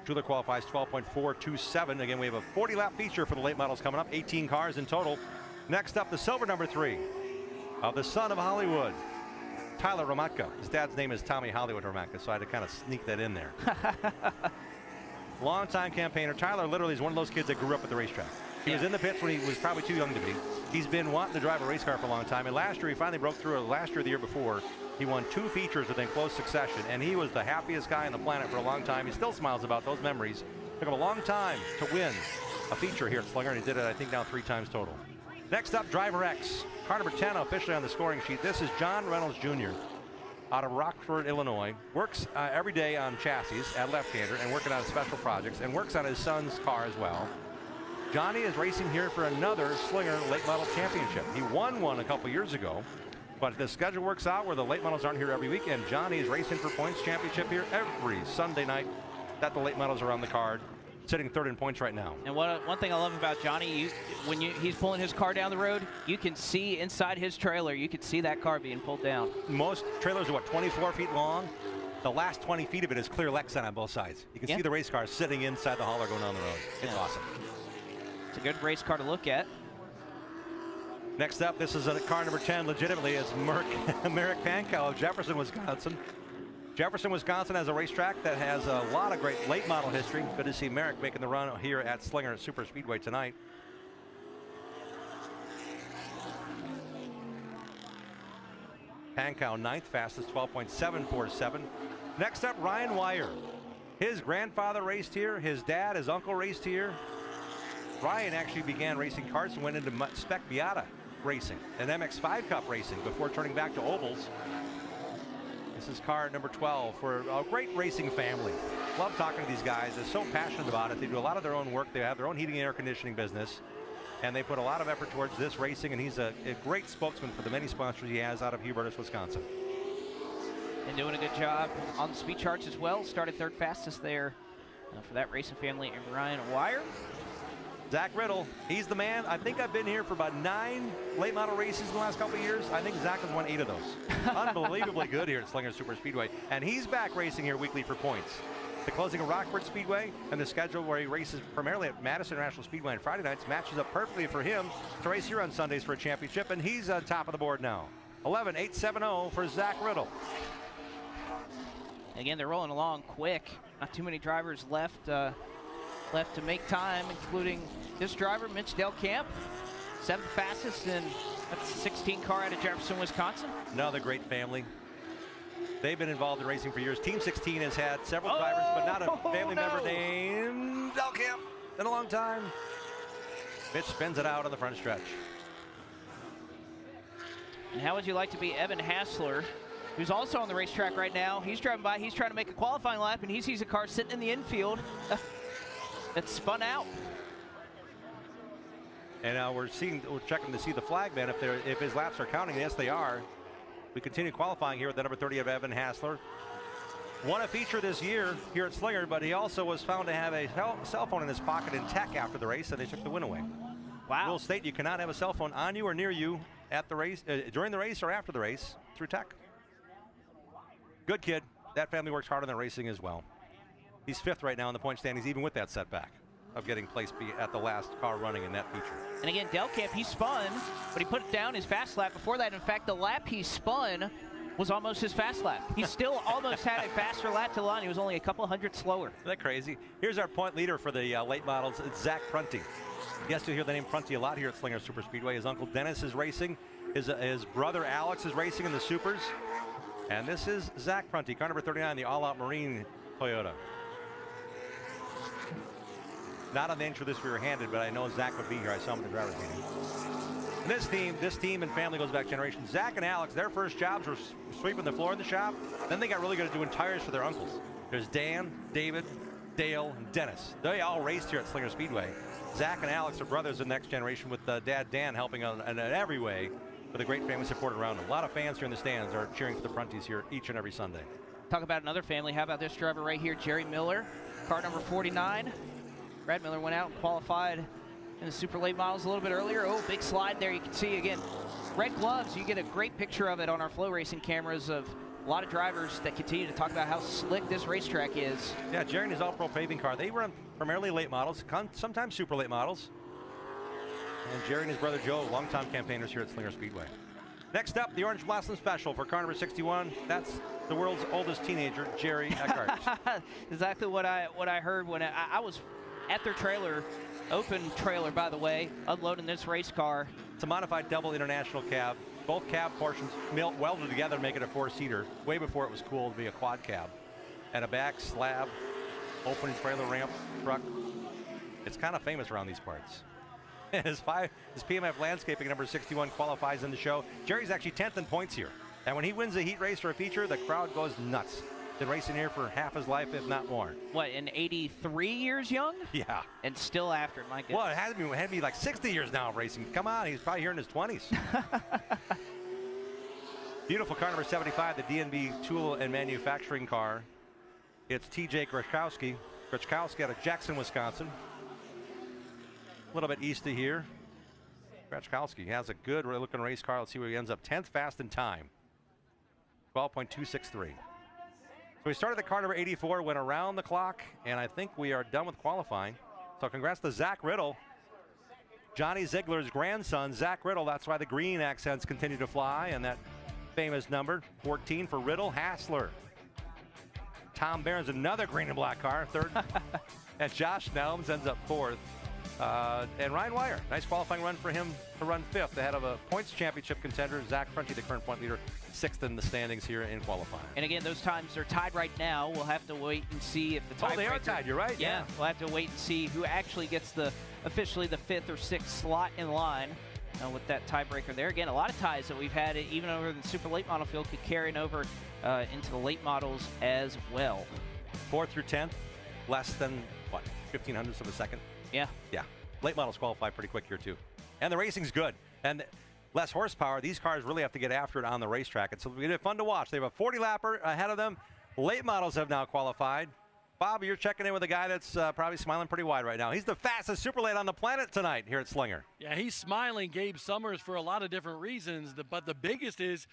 Schuler qualifies 12.427. Again, we have a 40-lap feature for the late models coming up, 18 cars in total. Next up, the silver number 3 of the son of Hollywood, Tyler Romatka. His dad's name is Tommy Hollywood Romatka, so I had to kind of sneak that in there. Longtime campaigner. Tyler literally is one of those kids that grew up at the racetrack. He was in the pits when he was probably too young to be. He's been wanting to drive a race car for a long time, and last year he finally broke through. Last year, the year before, he won 2 features within close succession, and he was the happiest guy on the planet for a long time. He still smiles about those memories. Took him a long time to win a feature here at Slinger, and he did it, I think, now 3 times total. Next up, Driver X. Car number 10 officially on the scoring sheet. This is John Reynolds Jr. out of Rockford, Illinois. Works every day on chassis at left-hander and working on special projects, and works on his son's car as well. Johnny is racing here for another Slinger late model championship. He won one a couple years ago, but the schedule works out where the late models aren't here every week, and Johnny is racing for points championship here every Sunday night that the late models are on the card. Sitting 3rd in points right now. And one thing I love about Johnny, when he's pulling his car down the road, you can see inside his trailer, you can see that car being pulled down. Most trailers are, what, 24 feet long? The last 20 feet of it is clear Lexan on both sides. You can see the race cars sitting inside the hauler going down the road. It's awesome. It's a good race car to look at. Next up, this is a car number 10, legitimately, is Merrick Pankow of Jefferson, Wisconsin. Jefferson, Wisconsin has a racetrack that has a lot of great late model history. Good to see Merrick making the run here at Slinger Super Speedway tonight. Pankow 9th, fastest 12.747. Next up, Ryan Wire. His grandfather raced here. His dad, his uncle raced here. Ryan actually began racing karts and went into Spec Miata racing and MX5 Cup racing before turning back to ovals. This is car number 12 for a great racing family. Love talking to these guys. They're so passionate about it. They do a lot of their own work. They have their own heating and air conditioning business, and they put a lot of effort towards this racing, and he's a great spokesman for the many sponsors he has out of Hubertus, Wisconsin. And doing a good job on the speed charts as well. Started 3rd fastest there for that racing family, and Ryan Wire. Zach Riddle, he's the man. I think I've been here for about 9 late model races in the last couple of years. I think Zach has won 8 of those. Unbelievably good here at Slinger Super Speedway. And he's back racing here weekly for points. The closing of Rockford Speedway and the schedule where he races primarily at Madison International Speedway on Friday nights matches up perfectly for him to race here on Sundays for a championship. And he's on top of the board now. 11.870 for Zach Riddle. Again, they're rolling along quick. Not too many drivers left to make time, including this driver, Mitch Delcamp, 7th fastest in that 16 car out of Jefferson, Wisconsin. Another great family. They've been involved in racing for years. Team 16 has had several drivers, but not a family member named Delkamp in a long time. Mitch spins it out on the front stretch. And how would you like to be Evan Hassler, who's also on the racetrack right now? He's driving by. He's trying to make a qualifying lap, and he sees a car sitting in the infield that's spun out. And now we're checking to see the flag man if his laps are counting. Yes, they are. We continue qualifying here with the number 30 of Evan Hassler. Won a feature this year here at Slinger, but he also was found to have a cell phone in his pocket in tech after the race, and they took the win away. Wow. Rules state you cannot have a cell phone on you or near you at the race, during the race or after the race through tech. Good kid. That family works hard on their racing as well. He's 5th right now in the point standings, even with that setback of getting placed at the last car running in that feature. And again, Delkamp, he spun, but he put down his fast lap before that. In fact, the lap he spun was almost his fast lap. He still almost had a faster lap to the line. He was only a couple hundred slower. Isn't that crazy? Here's our point leader for the late models. It's Zach Prunty. Yes, you'll hear the name Prunty a lot here at Slinger Super Speedway. His uncle Dennis is racing. His brother Alex is racing in the Supers. And this is Zach Prunty, car number 39, the All-Out Marine Toyota. Not on the entry list we were handed, but I know Zach would be here. I saw him at the driver's meeting. And this team and family goes back generations. Zach and Alex, their first jobs were sweeping the floor in the shop. Then they got really good at doing tires for their uncles. There's Dan, David, Dale, and Dennis. They all raced here at Slinger Speedway. Zach and Alex are brothers in the next generation, with dad Dan helping in every way with a great family support around them. A lot of fans here in the stands are cheering for the Prunties here each and every Sunday. Talk about another family. How about this driver right here, Jerry Miller, car number 49. Brad Miller went out and qualified in the super late models a little bit earlier. Oh, big slide there. You can see again, red gloves. You get a great picture of it on our FloRacing cameras of a lot of drivers that continue to talk about how slick this racetrack is. Yeah, Jerry and his all-pro paving car, they run primarily late models, sometimes super late models. And Jerry and his brother Joe, longtime campaigners here at Slinger Speedway. Next up, the Orange Blossom Special for car number 61. That's the world's oldest teenager, Jerry Eckhart. Exactly what I heard when I was at their trailer, open trailer by the way, unloading this race car. It's a modified double international cab. Both cab portions welded together to make it a 4-seater, way before it was cool to be a quad cab. And a back slab, open trailer ramp truck. It's kind of famous around these parts. His PMF Landscaping number 61 qualifies in the show. Jerry's actually 10th in points here. And when he wins a heat race or a feature, the crowd goes nuts. Been racing here for half his life, if not more. What, in 83 years young? Yeah. And still after it, my goodness. Well, it had to be like 60 years now of racing. Come on, he's probably here in his 20s. Beautiful car number 75, the DNB Tool and Manufacturing car. It's TJ Grachkowski. Grachkowski out of Jackson, Wisconsin. A little bit east of here. Grachkowski has a good looking race car. Let's see where he ends up. 10th fast in time. 12.263. So we started the car number 84, went around the clock, and I think we are done with qualifying. So congrats to Zach Riddle. Johnny Ziegler's grandson, Zach Riddle. That's why the green accents continue to fly, and that famous number, 14 for Riddle. Hassler. Tom Barron's another green and black car, 3rd. And Josh Nelms ends up 4th. And Ryan Wire, nice qualifying run for him to run 5th ahead of a points championship contender, Zach Prunty, the current point leader, 6th in the standings here in qualifying. And again, those times are tied right now. We'll have to wait and see if the tie. Oh, they are tied. You're right. Yeah, we'll have to wait and see who actually gets officially the 5th or 6th slot in line with that tiebreaker there. Again, a lot of ties that we've had, even over the super late model field, could carry over into the late models as well. 4th through 10th, less than what, 0.15 of a second. Yeah. Yeah. Late models qualify pretty quick here, too. And the racing's good. And less horsepower. These cars really have to get after it on the racetrack. It's fun to watch. They have a 40-lapper ahead of them. Late models have now qualified. Bob, you're checking in with a guy that's probably smiling pretty wide right now. He's the fastest super late on the planet tonight here at Slinger. Yeah, he's smiling, Gabe Summers, for a lot of different reasons. But the biggest is,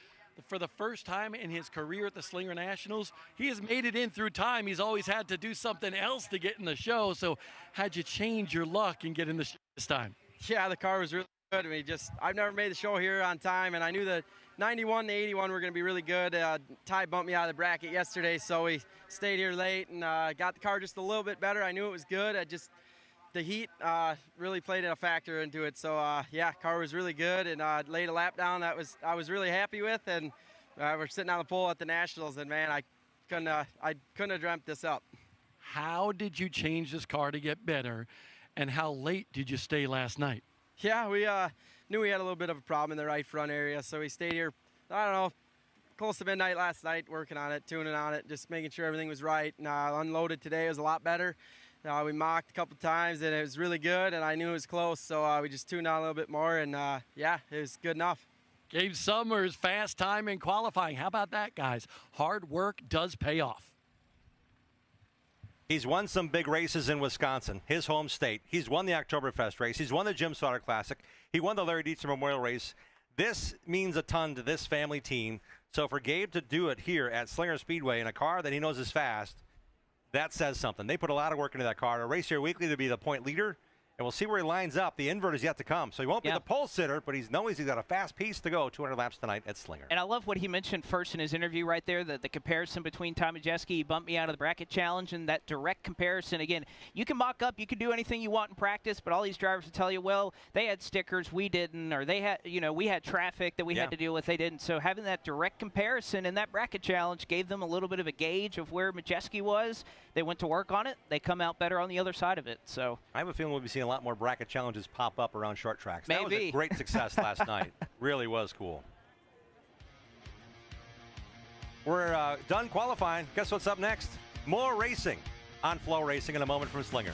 for the first time in his career at the Slinger Nationals, he has made it in through time. He's always had to do something else to get in the show. So how'd you change your luck and get in the show this time? Yeah, the car was really good. I mean, I've never made the show here on time, and I knew the 91 to 81 were going to be really good. Ty bumped me out of the bracket yesterday, so we stayed here late and got the car just a little bit better. I knew it was good. The heat really played a factor into it. So yeah, car was really good, and laid a lap down. I was really happy with, and We're sitting on the pole at the Nationals, and man, I couldn't have dreamt this up. How did you change this car to get better, and how late did you stay last night? Yeah, we knew we had a little bit of a problem in the right front area, so we stayed here, I don't know, close to midnight last night, working on it, tuning on it, just making sure everything was right. And unloaded today was a lot better. We mocked a couple times, and it was really good, and I knew it was close, so we just tuned on a little bit more, and yeah, it was good enough. Gabe Summers, fast time in qualifying. How about that, guys? Hard work does pay off. He's won some big races in Wisconsin, his home state. He's won the Oktoberfest race. He's won the Jim Sauter Classic. He won the Larry Dietzer Memorial Race. This means a ton to this family team. So for Gabe to do it here at Slinger Speedway in a car that he knows is fast, that says something. They put a lot of work into that car. A race here weekly to be the point leader. And we'll see where he lines up. The invert is yet to come. So he won't be the pole sitter, but he's got a fast piece to go 200 laps tonight at Slinger. And I love what he mentioned first in his interview right there, the comparison between Tom Majeski. He bumped me out of the bracket challenge, and that direct comparison. Again, you can mock up, you can do anything you want in practice, but all these drivers will tell you, well, they had stickers, we didn't, or they had, we had traffic that we had to deal with, they didn't. So having that direct comparison in that bracket challenge gave them a little bit of a gauge of where Majeski was. They went to work on it. They come out better on the other side of it. So I have a feeling we'll be seeing a lot more bracket challenges pop up around short tracks. Maybe. That was a great success last night. Really was cool. We're done qualifying. Guess what's up next? More racing on FloRacing in a moment from Slinger.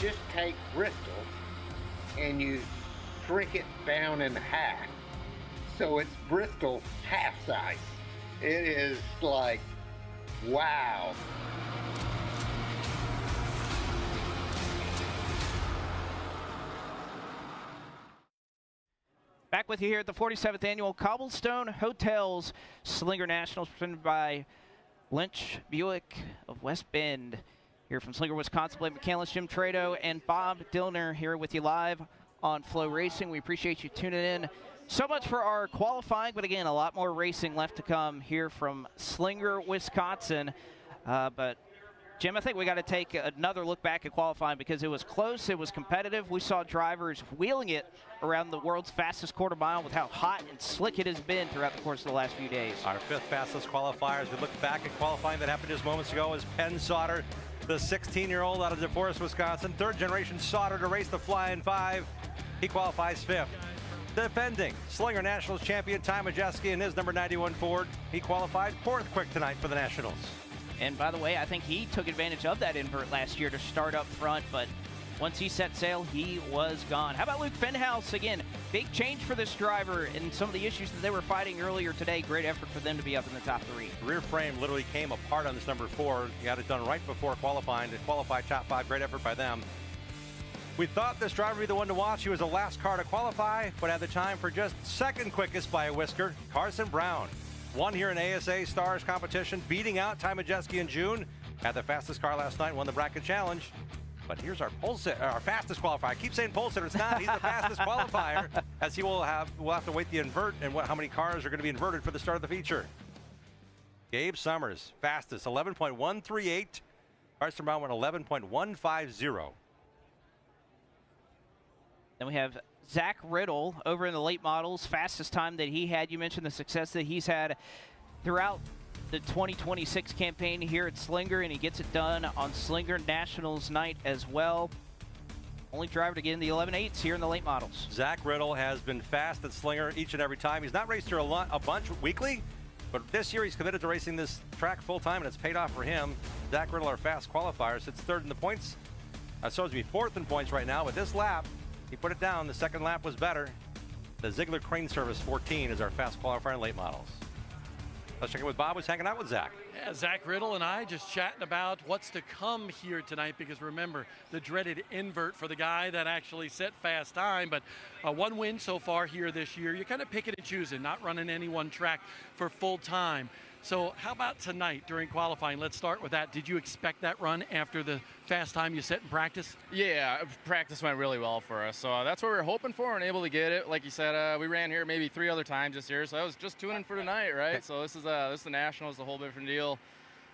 just take Bristol and you shrink it down in half. So it's Bristol half size. It is like, wow. Back with you here at the 47th Annual Cobblestone Hotels Slinger Nationals, presented by Lynch Buick of West Bend. Here from Slinger, Wisconsin, Blake McCandless, Jim Trado, and Bob Dillner here with you live on FloRacing. We appreciate you tuning in. So much for our qualifying, but again, a lot more racing left to come here from Slinger, Wisconsin. But Jim, I think we got to take another look back at qualifying because it was close, it was competitive. We saw drivers wheeling it around the world's fastest quarter mile with how hot and slick it has been throughout the course of the last few days. Our fifth fastest qualifiers. We look back at qualifying that happened just moments ago as Penn Sauter, the 16-year-old out of DeForest, Wisconsin, third-generation Sauter to race the Flying Five. He qualifies fifth. Defending Slinger Nationals champion Ty Majeski in his number 91 Ford. He qualified fourth quick tonight for the Nationals. And by the way, I think he took advantage of that invert last year to start up front, but once he set sail, he was gone. How about Luke Fenhouse? Again, big change for this driver and some of the issues that they were fighting earlier today. Great effort for them to be up in the top three. Rear frame literally came apart on this number 4. He got it done right before qualifying to qualify top 5. Great effort by them. We thought this driver would be the one to watch. He was the last car to qualify, but had the time for just second quickest by a whisker. Carson Brown won here in ASA Stars competition, beating out Ty Majeski in June. Had the fastest car last night, won the bracket challenge. But here's our fastest qualifier. I keep saying pole sitter, it's not. He's the fastest qualifier, as we'll have to wait the invert and how many cars are going to be inverted for the start of the feature. Gabe Summers, fastest, 11.138. Carson Brown went 11.150. Then we have Zach Riddle over in the late models, fastest time that he had. You mentioned the success that he's had throughout the 2026 campaign here at Slinger, and he gets it done on Slinger Nationals night as well. Only driver to get in the 11.8s here in the late models. Zach Riddle has been fast at Slinger each and every time. He's not raced here a bunch weekly, but this year he's committed to racing this track full time, and it's paid off for him. Zach Riddle, our fast qualifier, sits third in the points. So to be fourth in points right now, but this lap, he put it down. The second lap was better. The Ziegler Crane Service 14 is our fast qualifier in late models. Let's check in with Bob, who's hanging out with Zach. Yeah, Zach Riddle and I just chatting about what's to come here tonight, because remember, the dreaded invert for the guy that actually set fast time, but one win so far here this year. You're kind of picking and choosing, not running any one track for full time. So how about tonight during qualifying? Let's start with that. Did you expect that run after the fast time you set in practice? Yeah, practice went really well for us. So that's what we were hoping for and able to get it. Like you said, we ran here maybe 3 other times this year. So I was just tuning in for tonight, right? So this is the Nationals, a whole different deal.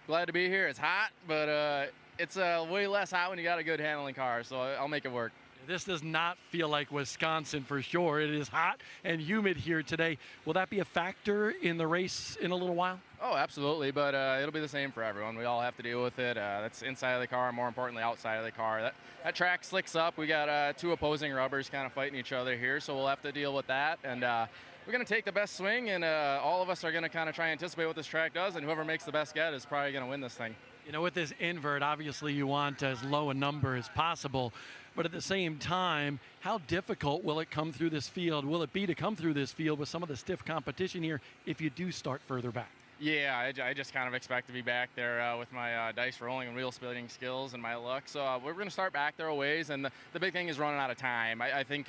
Glad to be here. It's hot, but it's way less hot when you got a good handling car. So I'll make it work. This does not feel like Wisconsin for sure. It is hot and humid here today. Will that be a factor in the race in a little while? Oh, absolutely, but it'll be the same for everyone. We all have to deal with it. That's inside of the car, more importantly, outside of the car. That track slicks up. We got 2 opposing rubbers kind of fighting each other here, so we'll have to deal with that. And we're going to take the best swing, and all of us are going to kind of try and anticipate what this track does, and whoever makes the best get is probably going to win this thing. You know, with this invert, obviously you want as low a number as possible. But at the same time, how difficult will it come through this field? Will it be to come through this field with some of the stiff competition here if you do start further back? Yeah, I just kind of expect to be back there with my dice rolling and wheel spinning skills and my luck. So we're going to start back there a ways, and the big thing is running out of time. I think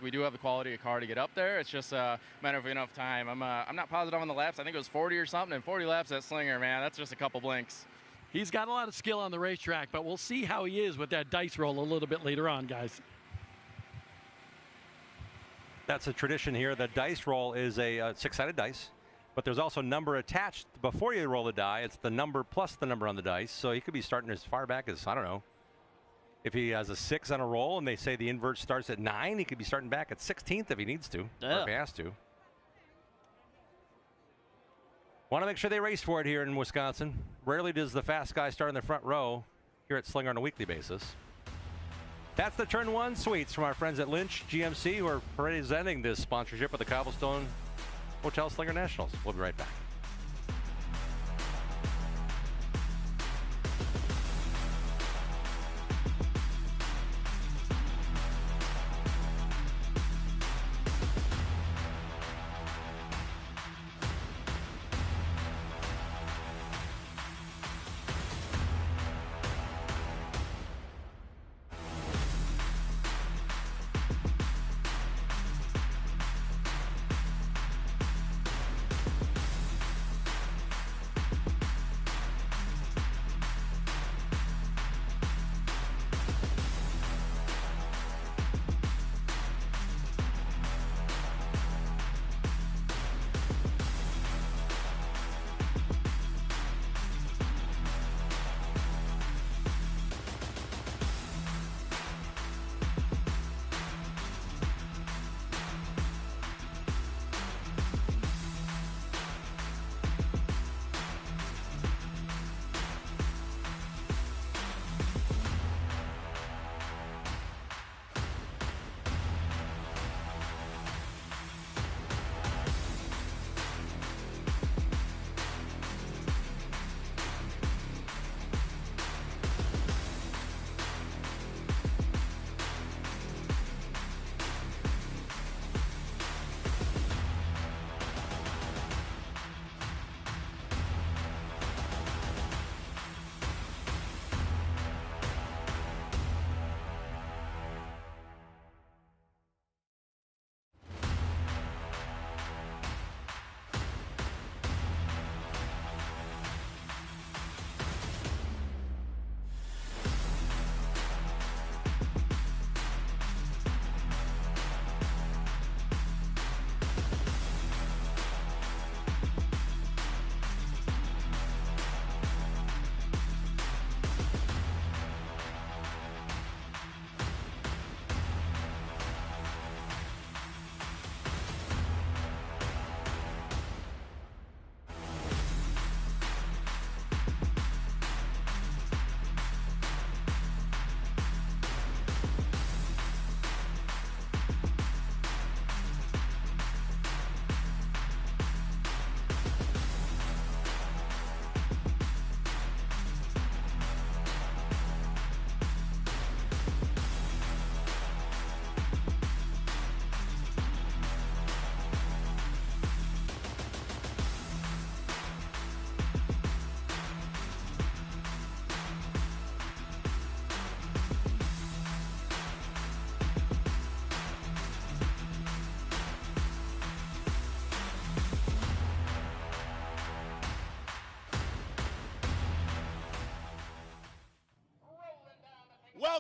we do have the quality of car to get up there. It's just a matter of enough time. I'm not positive on the laps. I think it was 40 or something, and 40 laps at Slinger, man, that's just a couple blinks. He's got a lot of skill on the racetrack, but we'll see how he is with that dice roll a little bit later on, guys. That's a tradition here. The dice roll is a 6-sided dice, but there's also number attached before you roll the die. It's the number plus the number on the dice. So he could be starting as far back as, I don't know, if he has a 6 on a roll and they say the invert starts at 9, he could be starting back at 16th if he needs to, or if he has to. Want to make sure they race for it here in Wisconsin. Rarely does the fast guy start in the front row here at Slinger on a weekly basis. That's the Turn 1 suites from our friends at Lynch GMC, who are presenting this sponsorship of the Cobblestone Hotel Slinger Nationals. We'll be right back.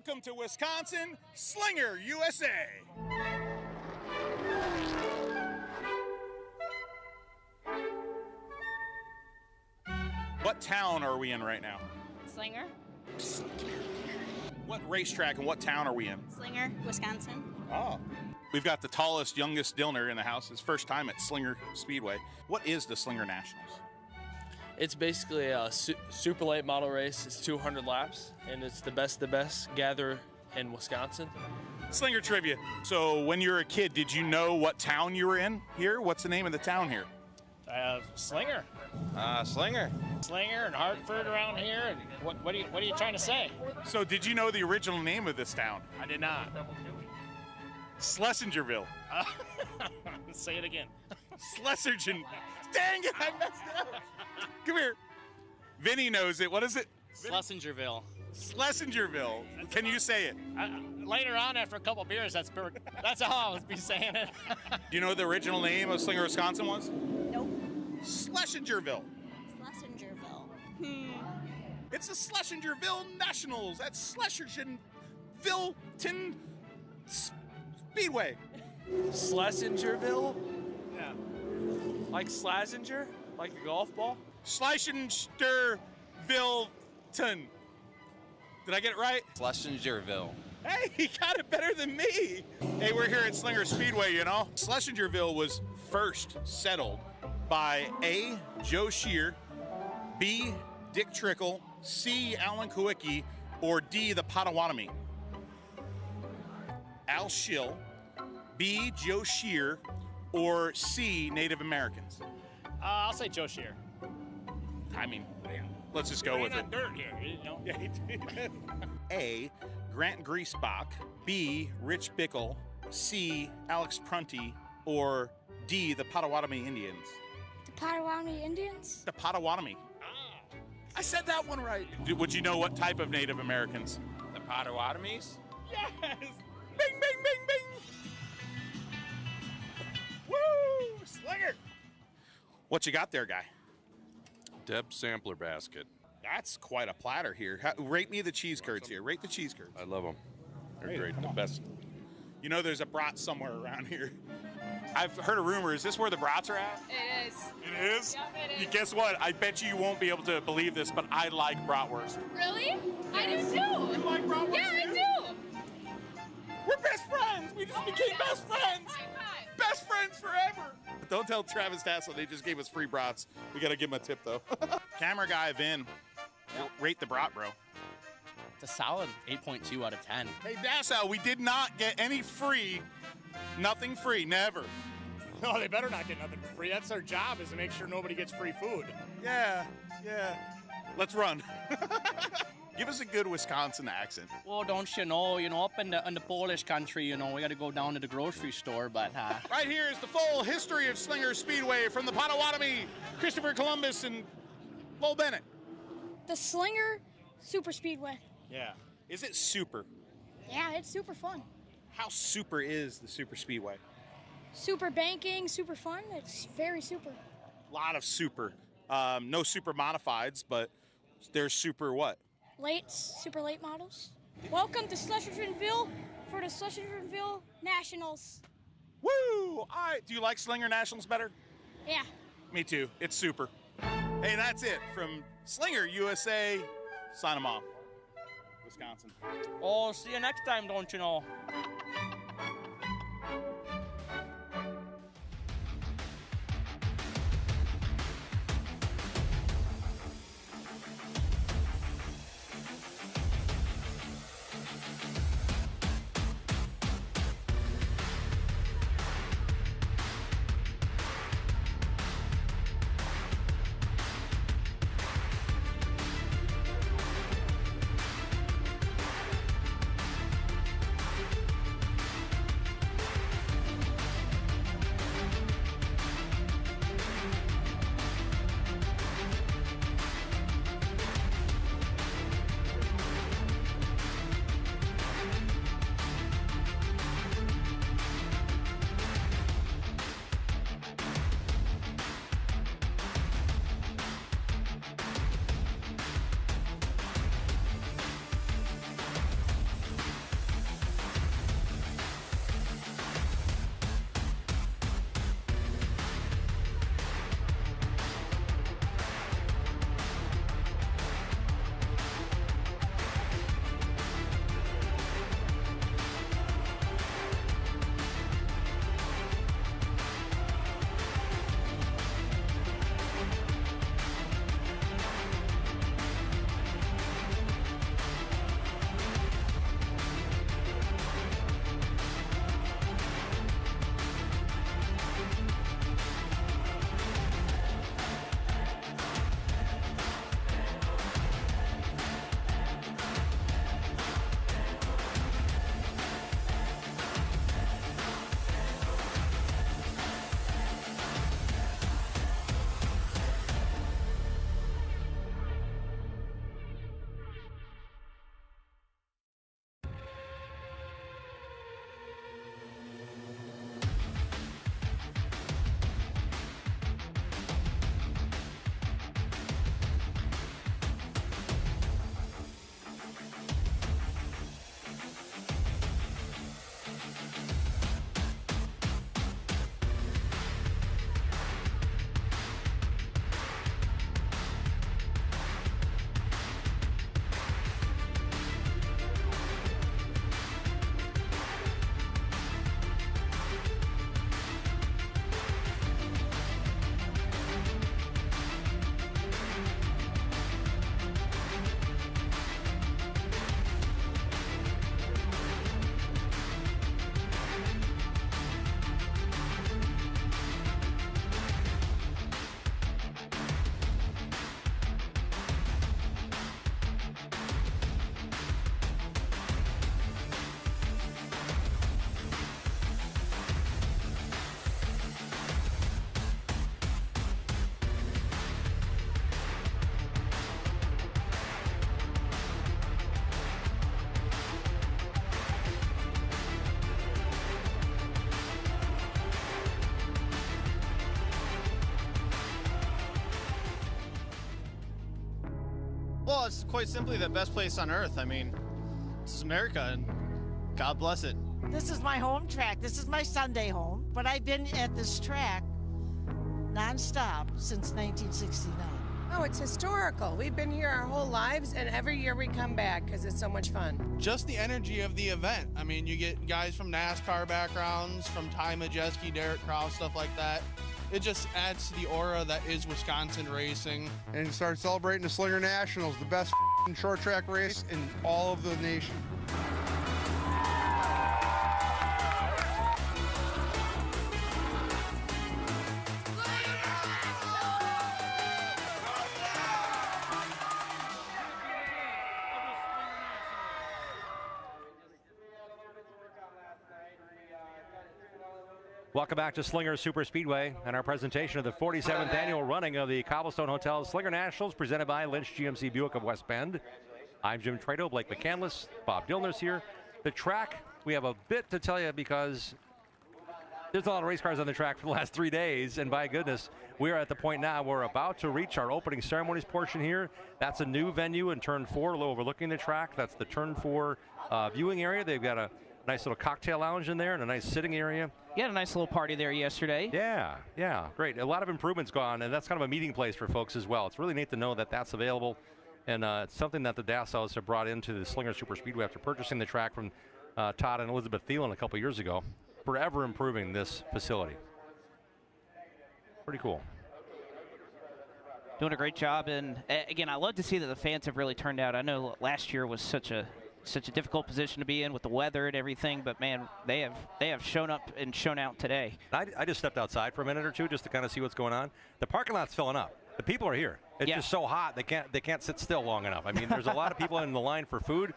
Welcome to Wisconsin, Slinger, USA. What town are we in right now? Slinger. What racetrack and what town are we in? Slinger, Wisconsin. Oh. We've got the tallest, youngest Dillner in the house. His first time at Slinger Speedway. What is the Slinger Nationals? It's basically a super late model race. It's 200 laps, and it's the best gather in Wisconsin. Slinger trivia. So when you were a kid, did you know what town you were in here? What's the name of the town here? Slinger. Slinger. Slinger and Hartford around here. And what are you trying to say? So did you know the original name of this town? I did not. Schlesingerville. Say it again. Schlesingen. Dang it, I messed it up. Come here. Vinny knows it. What is it? Schlesingerville. Schlesingerville. Can you say it? Later on, after a couple beers, that's how I would be saying it. Do you know what the original name of Slinger, Wisconsin was? Nope. Schlesingerville. Schlesingerville. It's the Schlesingerville Nationals at Schlesingerville Speedway. Schlesingerville? Yeah. Like Schlesinger? Like a golf ball? Schlesingerville. Did I get it right? Schlesingerville. Hey, he got it better than me. Hey, we're here at Slinger Speedway, you know. Schlesingerville was first settled by A, Joe Shear, B, Dick Trickle, C, Alan Kowicki, or D, the Potawatomi. Al Schill, B, Joe Shear, or C, Native Americans. I'll say Joe Shear. I mean, let's just go with it. Dirt here, you know. A, Grant Griesbach, B, Rich Bickle, C, Alex Prunty, or D, the Potawatomi Indians. The Potawatomi Indians? The Potawatomi. I said that one right. Would you know what type of Native Americans? The Potawatomis? Yes! Bing, bing, bing, bing! Woo! Slinger! What you got there, guy? Deb sampler basket. That's quite a platter here. Rate me the cheese curds here. Rate the cheese curds. I love them. They're Hey, great. come The on. best. You know there's a brat somewhere around here. I've heard a rumor. Is this where the brats are at? It is. It is? Yep, it You is. guess what? I bet you won't be able to believe this, but I like bratwurst. Really? I do too. You like bratwurst? Yeah, I too? do. We're best friends. We just became best friends. Best friends forever. Don't tell Travis Tassel they just gave us free brats. We got to give him a tip, though. Camera guy, Vin. Rate the brat, bro. It's a solid 8.2 out of 10. Hey, Nassau, we did not get any free. Nothing free. Never. No, they better not get nothing for free. That's their job, is to make sure nobody gets free food. Yeah. Let's run. Give us a good Wisconsin accent. Well, don't you know, up in the Polish country, we got to go down to the grocery store, but... Right here is the full history of Slinger Speedway from the Potawatomi, Christopher Columbus, and Lowell Bennett. The Slinger Super Speedway. Yeah. Is it super? Yeah, it's super fun. How super is the Super Speedway? Super banking, super fun. It's very super. A lot of super. No super modifieds, but there's super what? Super late models. Welcome to Schlesingerville for the Schlesingerville Nationals. Woo! All right. Do you like Slinger Nationals better? Yeah. Me too. It's super. Hey, that's it from Slinger USA. Sign them off. Wisconsin. Oh, see you next time, don't you know? Well, it's quite simply the best place on earth. I mean, this is America, and God bless it. This is my home track. This is my Sunday home, but I've been at this track nonstop since 1969. Oh, it's historical. We've been here our whole lives, and every year we come back because it's so much fun. Just the energy of the event. I mean, you get guys from NASCAR backgrounds, from Ty Majeski, Derek Kraus, stuff like that. It just adds to the aura that is Wisconsin racing. And start celebrating the Slinger Nationals, the best short track race in all of the nation. Welcome back to Slinger Super Speedway and our presentation of the 47th annual running of the Cobblestone Hotel Slinger Nationals, presented by Lynch GMC Buick of West Bend. I'm Jim Trado, Blake McCandless, Bob Dillner's here. The track, we have a bit to tell you because there's a lot of race cars on the track for the last 3 days, and by goodness, we are at the point now we're about to reach our opening ceremonies portion here. That's a new venue in Turn 4, a little overlooking the track. That's the Turn 4 viewing area. They've got a nice little cocktail lounge in there and a nice sitting area. You had a nice little party there yesterday. Yeah, great. A lot of improvements gone, and that's kind of a meeting place for folks as well. It's really neat to know that that's available, and it's something that the Dassaus have brought into the Slinger Super Speedway after purchasing the track from Todd and Elizabeth Thielen a couple years ago, forever improving this facility. Pretty cool. Doing a great job, and again, I love to see that the fans have really turned out. I know last year was such a difficult position to be in with the weather and everything, but man, they have shown up and shown out today. I just stepped outside for a minute or two just to kind of see what's going on. The parking lot's filling up. The people are here. It's just so hot they can't sit still long enough. I mean, there's a lot of people in the line for food.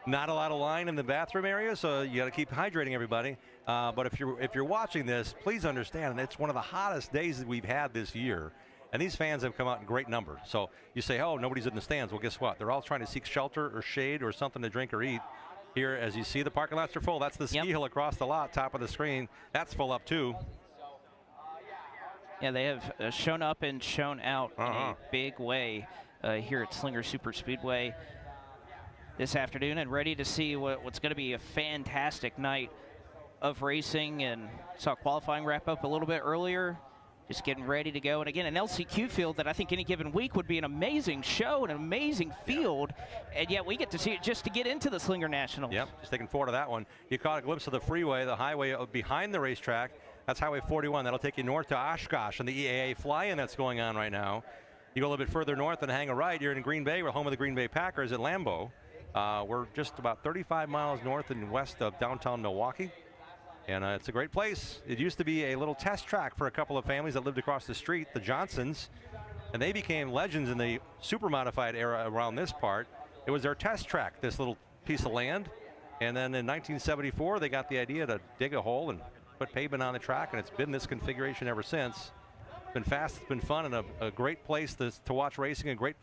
Not a lot of line in the bathroom area, so you got to keep hydrating everybody. But if you're watching this, please understand it's one of the hottest days that we've had this year. And these fans have come out in great numbers. So you say, oh, nobody's in the stands. Well, guess what? They're all trying to seek shelter or shade or something to drink or eat. Here, as you see, the parking lots are full. That's the ski hill across the lot, top of the screen. That's full up, too. Yeah, they have shown up and shown out in a big way here at Slinger Super Speedway this afternoon, and ready to see what's going to be a fantastic night of racing. And saw qualifying wrap up a little bit earlier. Just getting ready to go. And again, an LCQ field that I think any given week would be an amazing show, an amazing field. And yet we get to see it just to get into the Slinger Nationals. Yep, just looking forward to that one. You caught a glimpse of the freeway, the highway behind the racetrack. That's Highway 41. That'll take you north to Oshkosh and the EAA fly-in that's going on right now. You go a little bit further north and hang a right. You're in Green Bay. We're home of the Green Bay Packers at Lambeau. We're just about 35 miles north and west of downtown Milwaukee. And it's a great place. It used to be a little test track for a couple of families that lived across the street, the Johnsons, and they became legends in the super modified era around this part. It was their test track, this little piece of land. And then in 1974, they got the idea to dig a hole and put pavement on the track, and it's been this configuration ever since. It's been fast, it's been fun, and a great place to watch racing, a great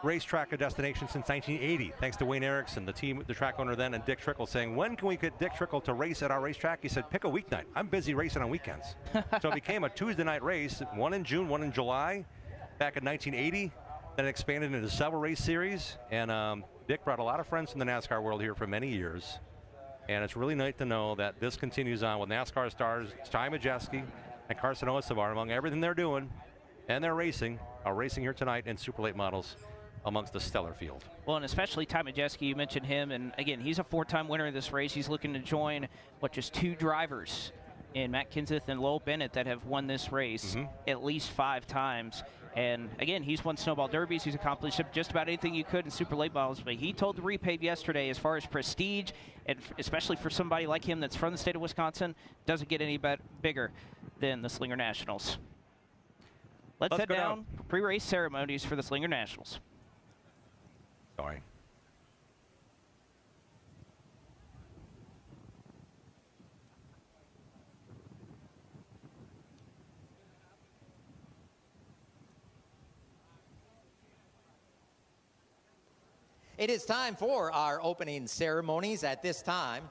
racetrack destination since 1980, thanks to Wayne Erickson, the team, the track owner then, and Dick Trickle saying, when can we get Dick Trickle to race at our racetrack? He said, pick a weeknight. I'm busy racing on weekends. So it became a Tuesday night race, one in June, one in July, back in 1980. Then it expanded into several race series, and Dick brought a lot of friends from the NASCAR world here for many years. And it's really nice to know that this continues on with NASCAR stars Ty Majeski and Carson Osavar, among everything they're doing, and they're racing, are racing here tonight in super late models amongst the stellar field. Well, and especially Ty Majeski, you mentioned him, and again, he's a four-time winner of this race. He's looking to join, just two drivers in Matt Kenseth and Lowell Bennett that have won this race at least 5 times. And again, he's won snowball derbies. He's accomplished just about anything you could in super late models. But he told the Repave yesterday, as far as prestige, and especially for somebody like him that's from the state of Wisconsin, doesn't get any bigger than the Slinger Nationals. Let's head down for pre-race ceremonies for the Slinger Nationals. Sorry. It is time for our opening ceremonies. At this time,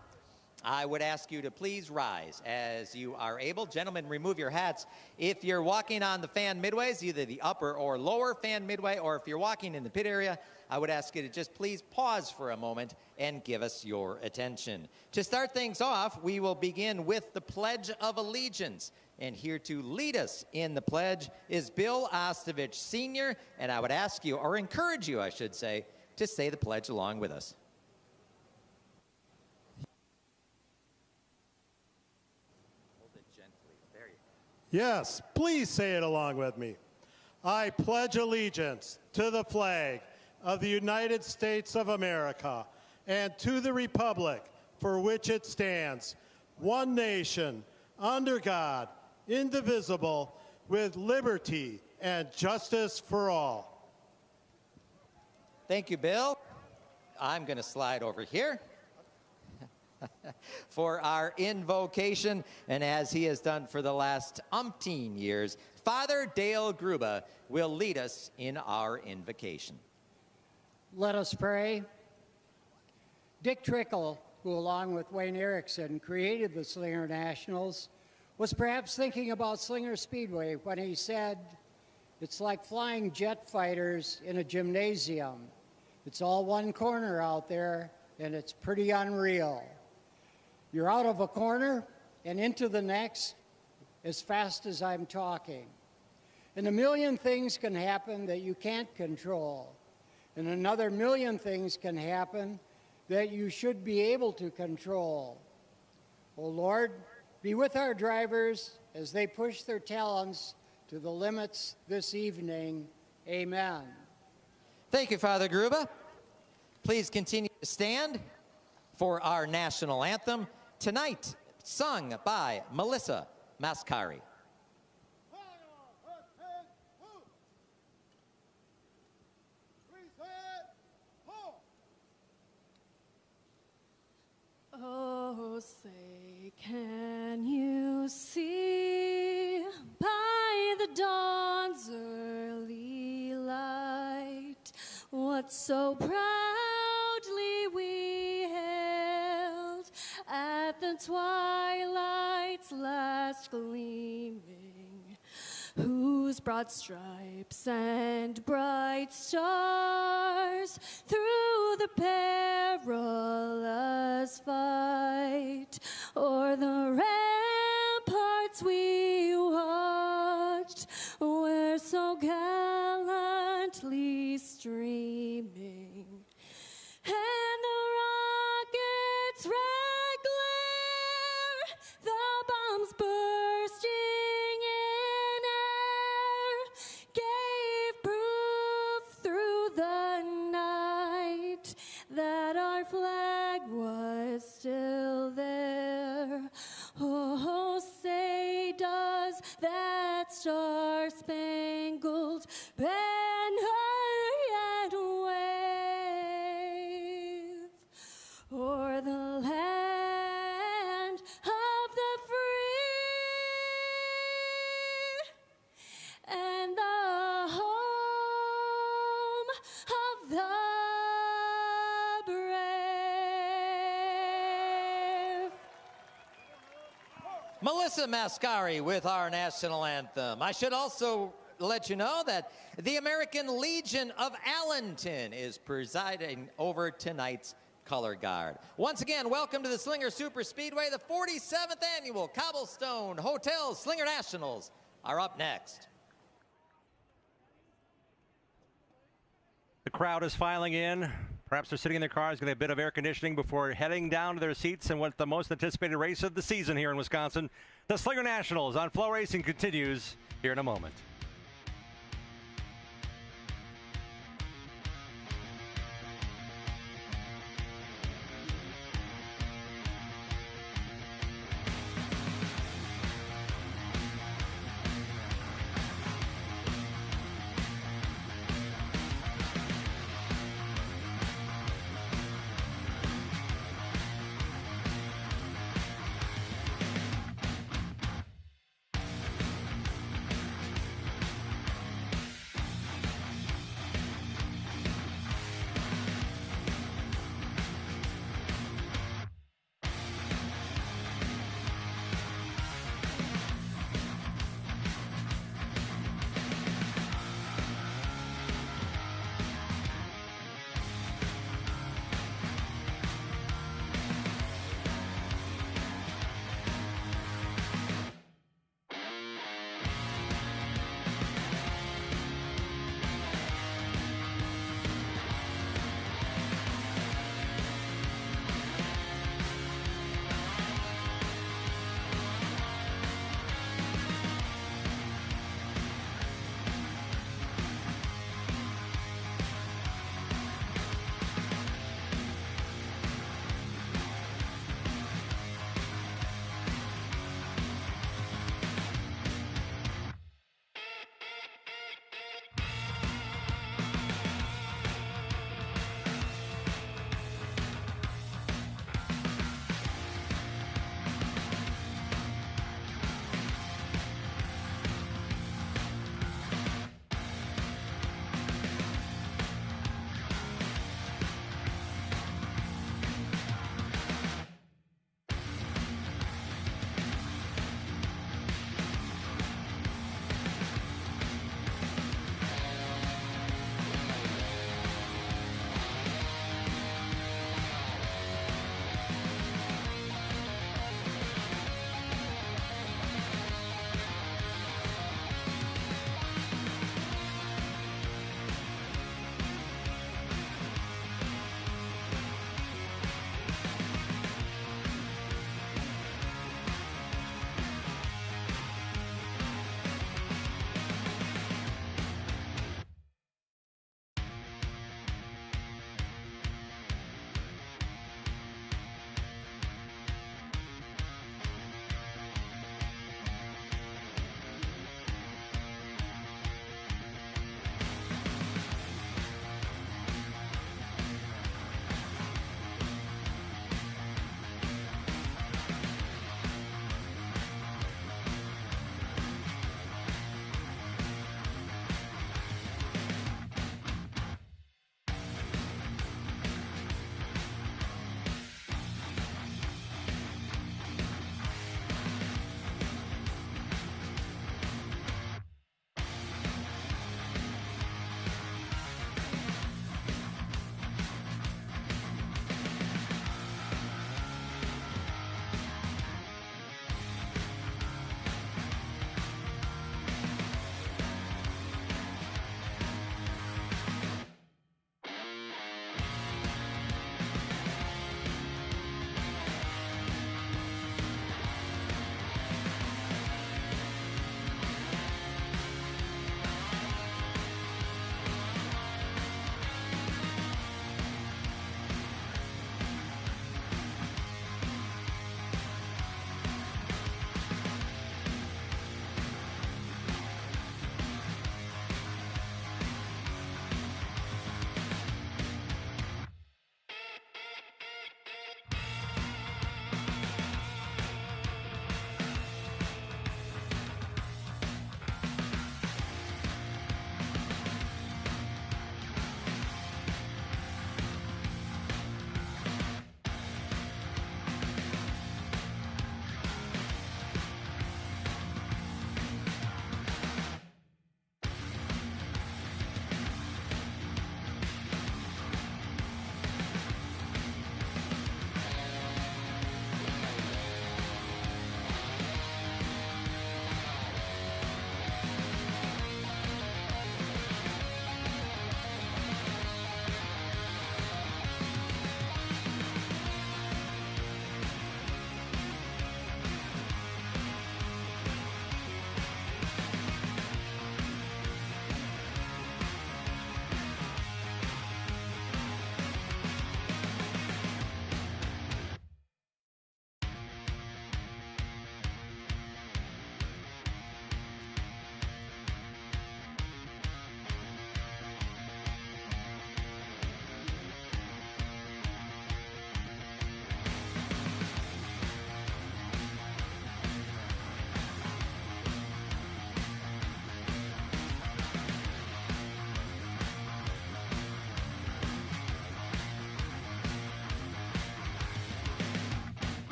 I would ask you to please rise as you are able. Gentlemen, remove your hats. If you're walking on the fan midways, either the upper or lower fan midway, or if you're walking in the pit area, I would ask you to just please pause for a moment and give us your attention. To start things off, we will begin with the Pledge of Allegiance. And here to lead us in the pledge is Bill Ostovich Sr., and I would ask you, or encourage you, I should say, to say the pledge along with us. Yes, please say it along with me. I pledge allegiance to the flag of the United States of America and to the republic for which it stands, one nation, under God, indivisible, with liberty and justice for all. Thank you, Bill. I'm going to slide over here for our invocation, and as he has done for the last umpteen years, Father Dale Gruba will lead us in our invocation. Let us pray. Dick Trickle, who along with Wayne Erickson created the Slinger Nationals, was perhaps thinking about Slinger Speedway when he said, "It's like flying jet fighters in a gymnasium. It's all one corner out there, and it's pretty unreal. You're out of a corner and into the next as fast as I'm talking. And a million things can happen that you can't control. And another million things can happen that you should be able to control. Oh Lord, be with our drivers as they push their talents to the limits this evening. Amen." Thank you, Father Gruba. Please continue to stand for our national anthem, tonight sung by Melissa Mascari. Oh, say, can you see by the dawn's early light what so proudly we hailed at the twilight's last gleaming, whose broad stripes and bright stars through the perilous fight o'er the ramparts we watched were so gallantly streaming, and the rockets' red glare, the bombs bursting in air, gave proof through the night that our flag was still there. Oh, say does that star-spangled banner yet wave o'er the land of the free and the home of the brave? Melissa Mascari with our national anthem. I should also let you know that the American Legion of Allenton is presiding over tonight's color guard. Once again, welcome to the Slinger Super Speedway. The 47th annual Cobblestone Hotel Slinger Nationals are up next. The crowd is filing in. Perhaps they're sitting in their cars, getting a bit of air conditioning before heading down to their seats in what's the most anticipated race of the season here in Wisconsin. The Slinger Nationals on FloRacing continues here in a moment.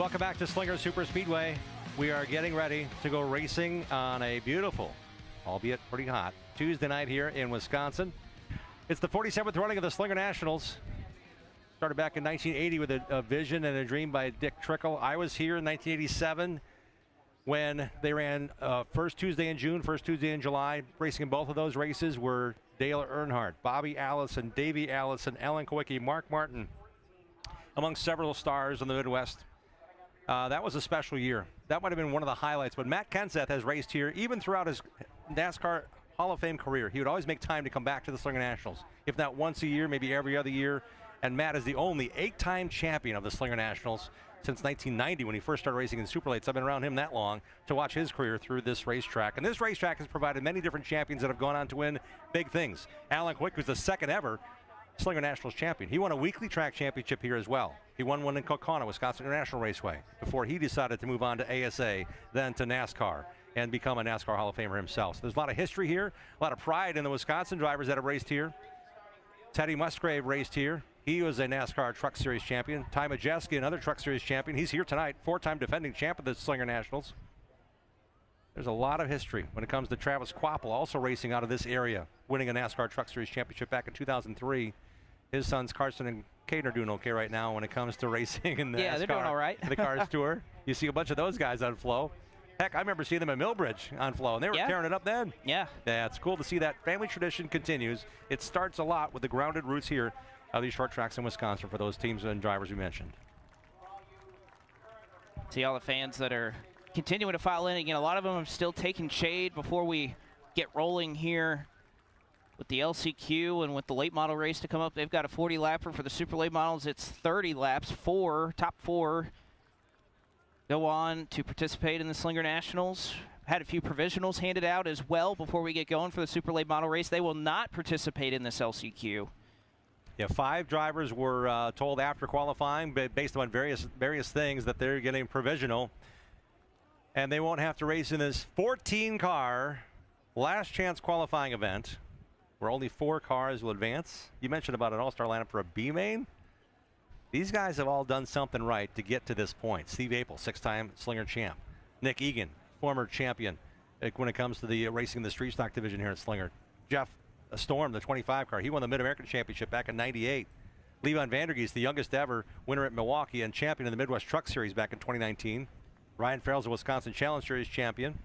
Welcome back to Slinger Super Speedway. We are getting ready to go racing on a beautiful, albeit pretty hot, Tuesday night here in Wisconsin. It's the 47th running of the Slinger Nationals. Started back in 1980 with a vision and a dream by Dick Trickle. I was here in 1987 when they ran first Tuesday in June, first Tuesday in July. Racing in both of those races were Dale Earnhardt, Bobby Allison, Davey Allison, Alan Kowicki, Mark Martin, among several stars in the Midwest. That was a special year. That might have been one of the highlights. But Matt Kenseth has raced here even throughout his NASCAR Hall of Fame career. He would always make time to come back to the Slinger Nationals, if not once a year, maybe every other year. And Matt is the only 8-time champion of the Slinger Nationals since 1990 when he first started racing in Superlates. I've been around him that long to watch his career through this racetrack. And this racetrack has provided many different champions that have gone on to win big things. Alan Kowicki was the second ever Slinger Nationals champion. He won a weekly track championship here as well. He won one in Kaukauna, Wisconsin International Raceway, before he decided to move on to ASA, then to NASCAR, and become a NASCAR Hall of Famer himself. So there's a lot of history here, a lot of pride in the Wisconsin drivers that have raced here. Teddy Musgrave raced here. He was a NASCAR Truck Series champion. Ty Majeski, another Truck Series champion. He's here tonight, 4-time defending champ of the Slinger Nationals. There's a lot of history when it comes to Travis Quapple, also racing out of this area, winning a NASCAR Truck Series championship back in 2003. His sons Carson and Caden are doing okay right now when it comes to racing in the NASCAR, they're doing all right. the Cars Tour. You see a bunch of those guys on Flo. Heck, I remember seeing them at Millbridge on Flo, and they were tearing it up then. Yeah, it's cool to see that family tradition continues. It starts a lot with the grounded roots here of these short tracks in Wisconsin for those teams and drivers we mentioned. See all the fans that are continuing to file in. Again, a lot of them are still taking shade before we get rolling here with the LCQ and with the late model race to come up. They've got a 40 lapper for the super late models. It's 30 laps. Top four go on to participate in the Slinger Nationals. Had a few provisionals handed out as well before we get going for the super late model race. They will not participate in this LCQ. Yeah, 5 drivers were told after qualifying, based on various things, that they're getting provisional, and they won't have to race in this 14-car last chance qualifying event, where only 4 cars will advance. You mentioned about an all-star lineup for a B-main. These guys have all done something right to get to this point. Steve Apel, 6-time Slinger champ. Nick Egan, former champion when it comes to the racing the street stock division here at Slinger. Jeff Storm, the 25 car. He won the Mid-American Championship back in '98. Levon Vandergeest, the youngest ever winner at Milwaukee and champion in the Midwest Truck Series back in 2019. Ryan Farrell's a Wisconsin Challenge Series champion.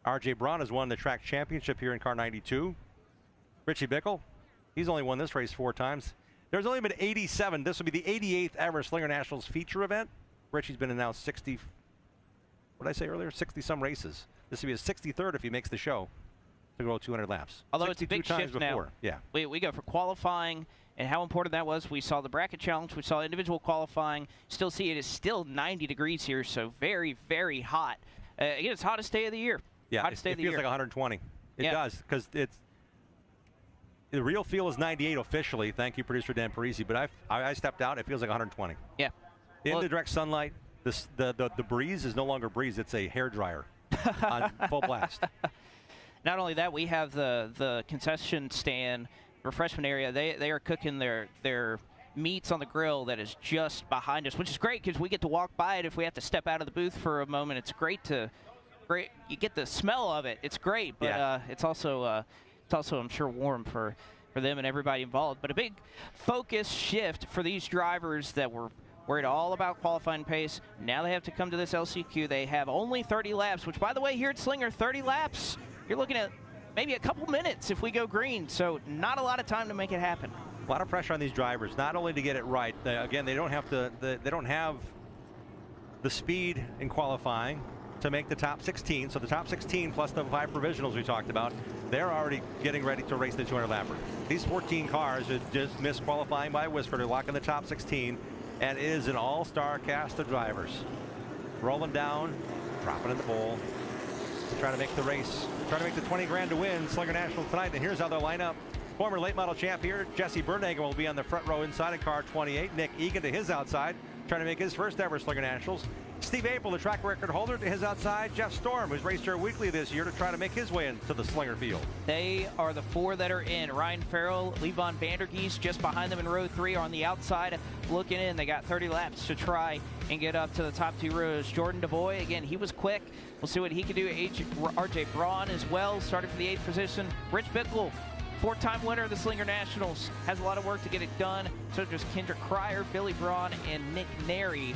R.J. Braun has won the track championship here in car 92. Richie Bickle, he's only won this race 4 times. There's only been 87. This will be the 88th ever Slinger Nationals feature event. Richie's been announced 60, what did I say earlier? 60-some races. This will be his 63rd if he makes the show to go 200 laps. Although it's a big shift before. now. Yeah. We go for qualifying and how important that was. We saw the bracket challenge. We saw individual qualifying. Still see it is still 90 degrees here, so very, very hot. Again, it's hottest day of the year. Yeah, hottest day it of the feels year. like 120. It does, because it's the real feel is 98 officially. Thank you, producer Dan Parisi. But I stepped out. It feels like 120. Yeah. In the direct sunlight, the breeze is no longer breeze. It's a hairdryer on full blast. Not only that, we have the concession stand refreshment area. They are cooking their meats on the grill that is just behind us, which is great because we get to walk by it if we have to step out of the booth for a moment. It's great. You get the smell of it. It's great, but it's also I'm sure warm for them and everybody involved. But a big focus shift for these drivers that were worried all about qualifying pace. Now they have to come to this LCQ. They have only 30 laps, which, by the way, here at Slinger, 30 laps, you're looking at maybe a couple minutes if we go green. So not a lot of time to make it happen. A lot of pressure on these drivers, not only to get it right. Again, they don't have the speed in qualifying to make the top 16. So the top 16 plus the 5 provisionals we talked about, they're already getting ready to race the 200 lapper. These 14 cars have just missed qualifying by a whisker to lock in the top 16, and it is an all-star cast of drivers rolling down, dropping in the bowl, trying to make the race, trying to make the 20 grand to win Slinger Nationals tonight. And here's how they'll line up. Former late model champ here, Jesse Bernagel, will be on the front row inside in car 28. Nick Egan to his outside, trying to make his first ever Slinger Nationals. Steve April, the track record holder, to his outside, Jeff Storm, who's raced here weekly this year to try to make his way into the Slinger field. They are the 4 that are in. Ryan Farrell, Levon Vandergeest just behind them in row 3 are on the outside looking in. They got 30 laps to try and get up to the top 2 rows. Jordan DeVoy, again, he was quick. We'll see what he can do. RJ Braun as well, started for the 8th position. Rich Bickle, 4-time winner of the Slinger Nationals, has a lot of work to get it done. So does Kendrick Cryer, Billy Braun, and Nick Neri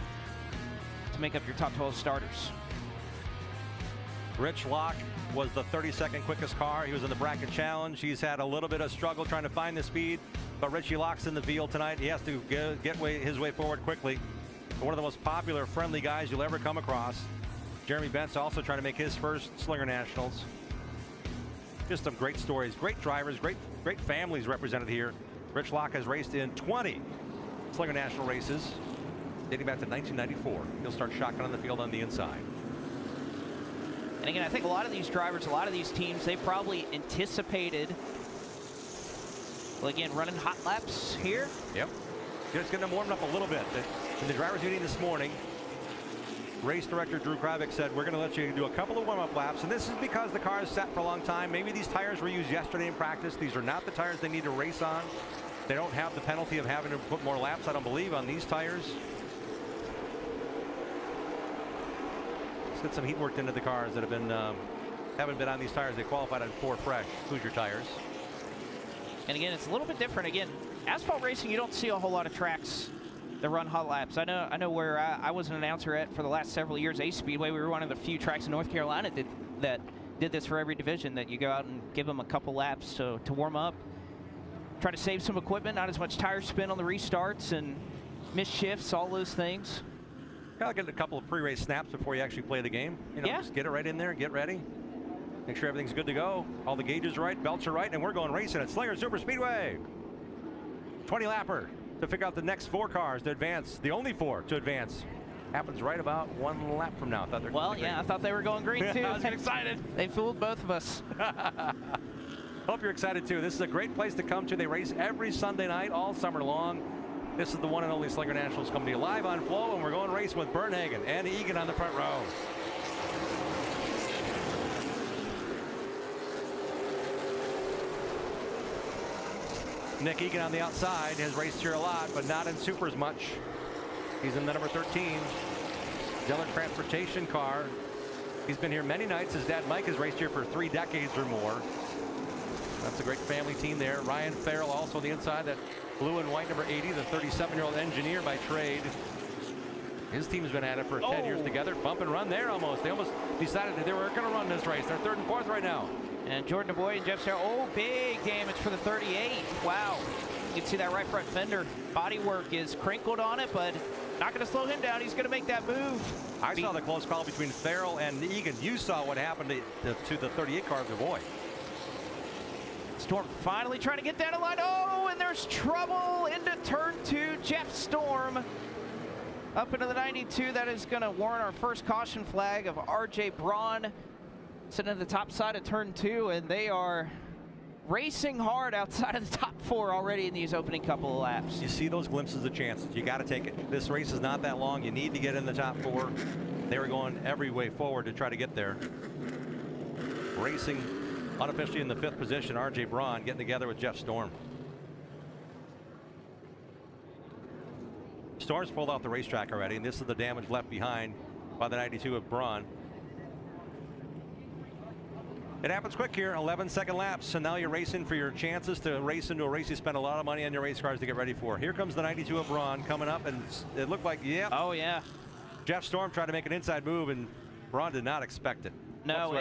to make up your top 12 starters. Rich Locke was the 32nd quickest car. He was in the bracket challenge. He's had a little bit of struggle trying to find the speed, but Richie Locke's in the field tonight. He has to get his way forward quickly. One of the most popular, friendly guys you'll ever come across. Jeremy Bent's also trying to make his first Slinger Nationals. Just some great stories, great drivers, great families represented here. Rich Locke has raced in 20 Slinger National races, dating back to 1994. He'll start shotgun on the field on the inside. And again, I think a lot of these drivers, a lot of these teams, they probably anticipated, well, again, running hot laps here. Yep. Just getting them warmed up a little bit. In the drivers meeting this morning, race director Drew Kravik said, we're going to let you do a couple of warm-up laps, and this is because the car is set for a long time. Maybe these tires were used yesterday in practice. These are not the tires they need to race on. They don't have the penalty of having to put more laps, I don't believe, on these tires. Let's get some heat worked into the cars that have been haven't been on these tires. They qualified on 4 fresh Hoosier tires. And again, it's a little bit different. Again, asphalt racing, you don't see a whole lot of tracks that run hot laps. I know where I was an announcer at for the last several years, Ace Speedway. We were one of the few tracks in North Carolina that did this for every division, that you go out and give them a couple laps to warm up, try to save some equipment, not as much tire spin on the restarts and miss shifts, all those things. Gotta get a couple of pre-race snaps before you actually play the game. You know, just get it right in there and get ready. Make sure everything's good to go. All the gauges are right, belts are right, and we're going racing at Slinger Super Speedway. 20 lapper to figure out the next 4 cars to advance. The only 4 to advance. Happens right about 1 lap from now. Well, yeah, I thought they were going green too. I was excited. They fooled both of us. Hope you're excited too. This is a great place to come to. They race every Sunday night all summer long. This is the one and only Slinger Nationals coming to you live on Flow, and we're going racing with Bernhagen and Egan on the front row. Nick Egan on the outside has raced here a lot, but not in supers much. He's in the number 13 Dillon Transportation car. He's been here many nights. His dad Mike has raced here for 3 decades or more. That's a great family team there. Ryan Farrell also on the inside, that blue and white number 80, the 37-year-old engineer by trade. His team's been at it for 10 years together. Bump and run there almost. They almost decided that they were going to run this race. They're 3rd and 4th right now. And Jordan DeVoy and Jeff Sarah, big damage for the 38. Wow. You can see that right front fender. Bodywork is crinkled on it, but not going to slow him down. He's going to make that move. I saw the close call between Farrell and Egan. You saw what happened to the 38 car of DeVoy. Storm finally trying to get down the line. Oh, and there's trouble into turn 2. Jeff Storm up into the 92. That is going to warrant our first caution flag of RJ Braun sitting at the top side of turn 2, and they are racing hard outside of the top 4 already in these opening couple of laps. You see those glimpses of chances. You got to take it. This race is not that long. You need to get in the top 4. They were going every way forward to try to get there. Racing unofficially in the 5th position, RJ Braun getting together with Jeff Storm. Storm's pulled off the racetrack already, and this is the damage left behind by the 92 of Braun. It happens quick here, 11-second laps, and now you're racing for your chances to race into a race you spend a lot of money on your race cars to get ready for. Here comes the 92 of Braun coming up, and it looked like, oh yeah. Jeff Storm tried to make an inside move, and Braun did not expect it. No,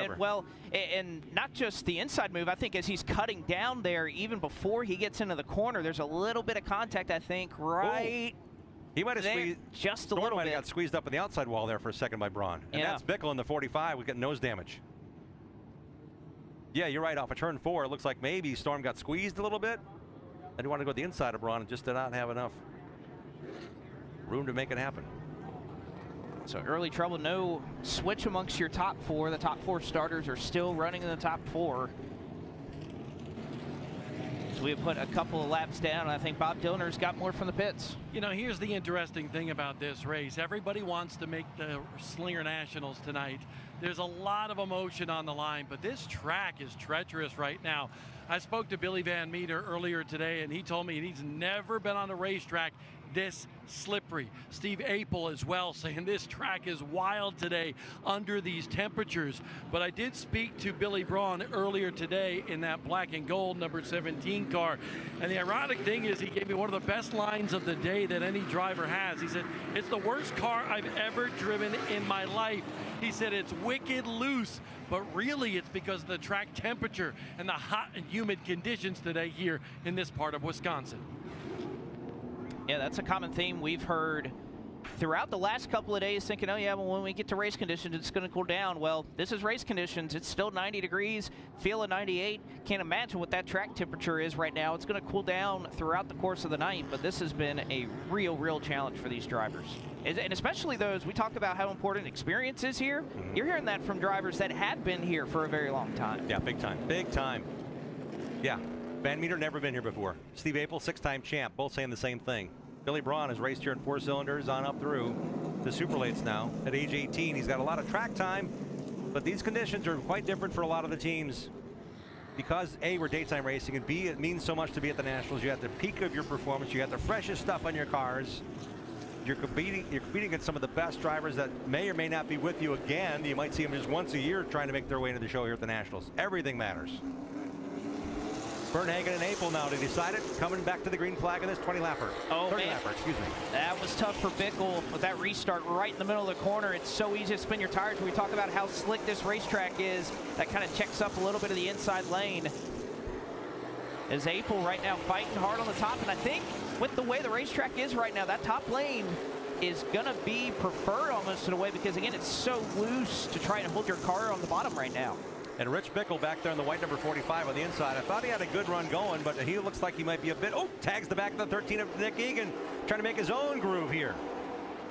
and not just the inside move. I think as he's cutting down there, even before he gets into the corner, there's a little bit of contact, I think, right. He might have squeezed just a little bit. Got squeezed up in the outside wall there for a second by Braun. And that's Bickle in the 45. We get nose damage. Yeah, you're right. Off of turn 4, it looks like maybe Storm got squeezed a little bit. And he wanted to go to the inside of Braun and just did not have enough room to make it happen. So early trouble, no switch amongst your top 4. The top 4 starters are still running in the top 4. We put a couple of laps down. I think Bob Dillner's got more from the pits. You know, here's the interesting thing about this race. Everybody wants to make the Slinger Nationals tonight. There's a lot of emotion on the line, but this track is treacherous right now. I spoke to Billy Van Meter earlier today, and he told me he's never been on a racetrack this slippery. Steve Apel as well, saying this track is wild today under these temperatures. But I did speak to Billy Braun earlier today in that black and gold number 17 car. And the ironic thing is he gave me one of the best lines of the day that any driver has. He said, it's the worst car I've ever driven in my life. He said it's wicked loose, but really it's because of the track temperature and the hot and humid conditions today here in this part of Wisconsin. Yeah, that's a common theme we've heard throughout the last couple of days, thinking, oh yeah, well, when we get to race conditions, it's going to cool down. Well, this is race conditions. It's still 90 degrees, feeling 98. Can't imagine what that track temperature is right now. It's going to cool down throughout the course of the night, but this has been a real challenge for these drivers. And especially those, we talk about how important experience is here. You're hearing that from drivers that have been here for a very long time. Yeah, big time. Big time. Yeah. Van Meter never been here before. Steve Apel, 6-time champ, both saying the same thing. Billy Braun has raced here in 4 cylinders on up through the Superlates now. At age 18, he's got a lot of track time, but these conditions are quite different for a lot of the teams because A, we're daytime racing, and B, it means so much to be at the Nationals. You're at the peak of your performance. You got the freshest stuff on your cars. You're competing against some of the best drivers that may or may not be with you again. You might see them just once a year trying to make their way into the show here at the Nationals. Everything matters. Bernhagen and Apel now to decide it, coming back to the green flag in this 20-lapper. Oh, 30-lapper, excuse me. That was tough for Bickle with that restart right in the middle of the corner. It's so easy to spin your tires. When we talk about how slick this racetrack is, that kind of checks up a little bit of the inside lane. As Apel right now fighting hard on the top, and I think with the way the racetrack is right now, that top lane is going to be preferred almost in a way because, again, it's so loose to try and hold your car on the bottom right now. And Rich Bickle back there in the white number 45 on the inside. I thought he had a good run going, but he looks like he might be a bit. Oh, tags the back of the 13 of Nick Egan, trying to make his own groove here.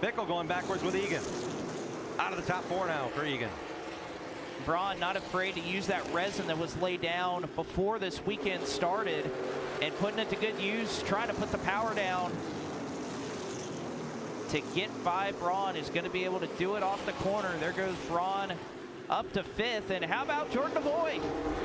Bickle going backwards with Egan. Out of the top 4 now for Egan. Braun not afraid to use that resin that was laid down before this weekend started and putting it to good use, trying to put the power down. To get by Braun is going to be able to do it off the corner. There goes Braun up to 5th. And how about Jordan DeVoy?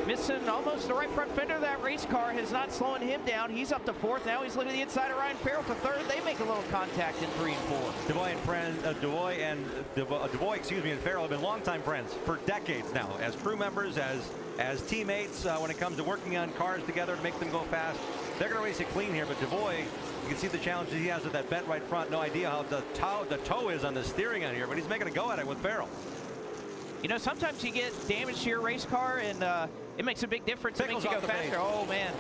Missing almost the right front fender of that race car is not slowing him down. He's up to 4th. Now he's looking to the inside of Ryan Farrell for 3rd. They make a little contact in 3 and 4. DeVoy, and Farrell have been longtime friends for decades now, as crew members, as teammates. When it comes to working on cars together to make them go fast, they're going to race it clean here. But DeVoy, you can see the challenges he has with that bent right front. No idea how the toe is on the steering on here, but he's making a go at it with Farrell. You know, sometimes you get damage to your race car, and it makes a big difference. It makes you go faster. Oh, man.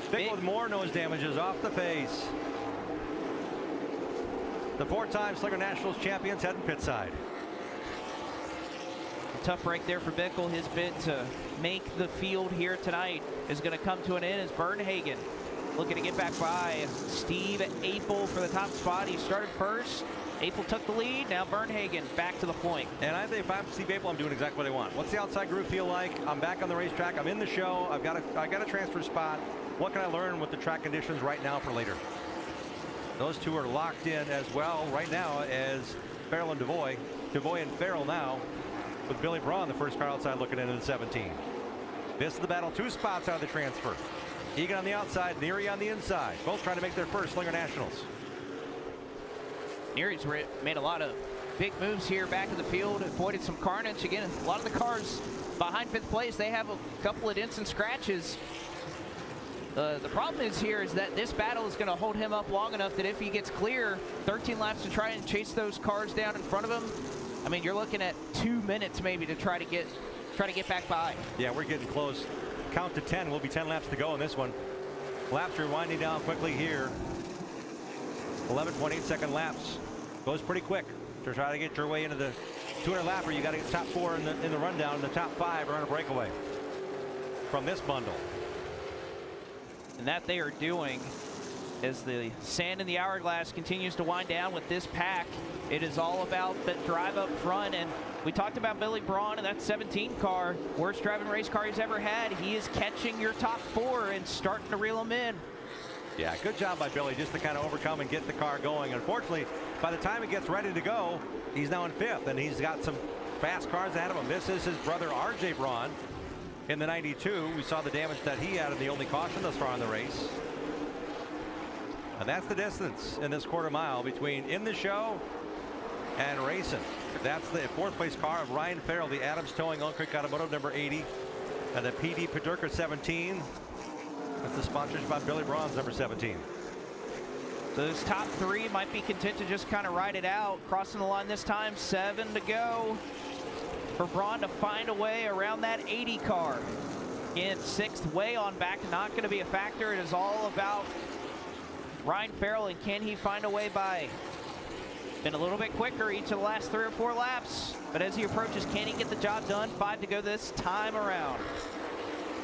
Bickle with more nose damages off the pace. The 4-time Slinger Nationals champions heading pit side. A tough break there for Bickle. His bid to make the field here tonight is going to come to an end as Bernhagen looking to get back by Steve Apel for the top spot. He started first. Apel took the lead. Now Bernhagen back to the point. And I think if I'm Steve Apel, I'm doing exactly what I want. What's the outside groove feel like? I'm back on the racetrack. I'm in the show. I got a transfer spot. What can I learn with the track conditions right now for later? Those two are locked in as well right now as Farrell and DeVoy. DeVoy and Farrell now with Billy Braun, the first car outside, looking into the 17. This is the battle. 2 spots out of the transfer. Egan on the outside, Neary on the inside. Both trying to make their first Slinger Nationals. Neary's made a lot of big moves here back in the field, avoided some carnage. Again, a lot of the cars behind 5th place, they have a couple of dents and scratches. The problem is that this battle is going to hold him up long enough that if he gets clear, 13 laps to try and chase those cars down in front of him. I mean, you're looking at 2 minutes maybe to try to get back by. Yeah, we're getting close. Count to 10. Will be 10 laps to go in this one. Laps are winding down quickly here. 11.8 second laps. Goes pretty quick to try to get your way into the 200 lapper. You got to get top 4 in the rundown. The top 5 are on a breakaway from this bundle. And that they are doing as the sand in the hourglass continues to wind down with this pack. It is all about that drive up front, and We talked about Billy Braun and that 17 car, worst driving race car he's ever had. He is catching your top 4 and starting to reel them in. Yeah, good job by Billy just to kind of overcome and get the car going. Unfortunately, by the time he gets ready to go, he's now in 5th, and he's got some fast cars ahead of him. This is his brother, R.J. Braun, in the 92. We saw the damage that he had in the only caution thus far in the race. And that's the distance in this quarter mile between in the show and racing. That's the 4th place car of Ryan Farrell, the Adams Towing Elk Creek Automotive number 80, and the PD Padurka 17. That's the sponsorship by Billy Braun's number 17. Those top 3 might be content to just kind of ride it out. Crossing the line this time, 7 to go for Braun to find a way around that 80 car. In 6th, way on back, not going to be a factor. It is all about Ryan Farrell, and can he find a way by? Been a little bit quicker each of the last 3 or 4 laps, but as he approaches, can he get the job done? 5 to go this time around.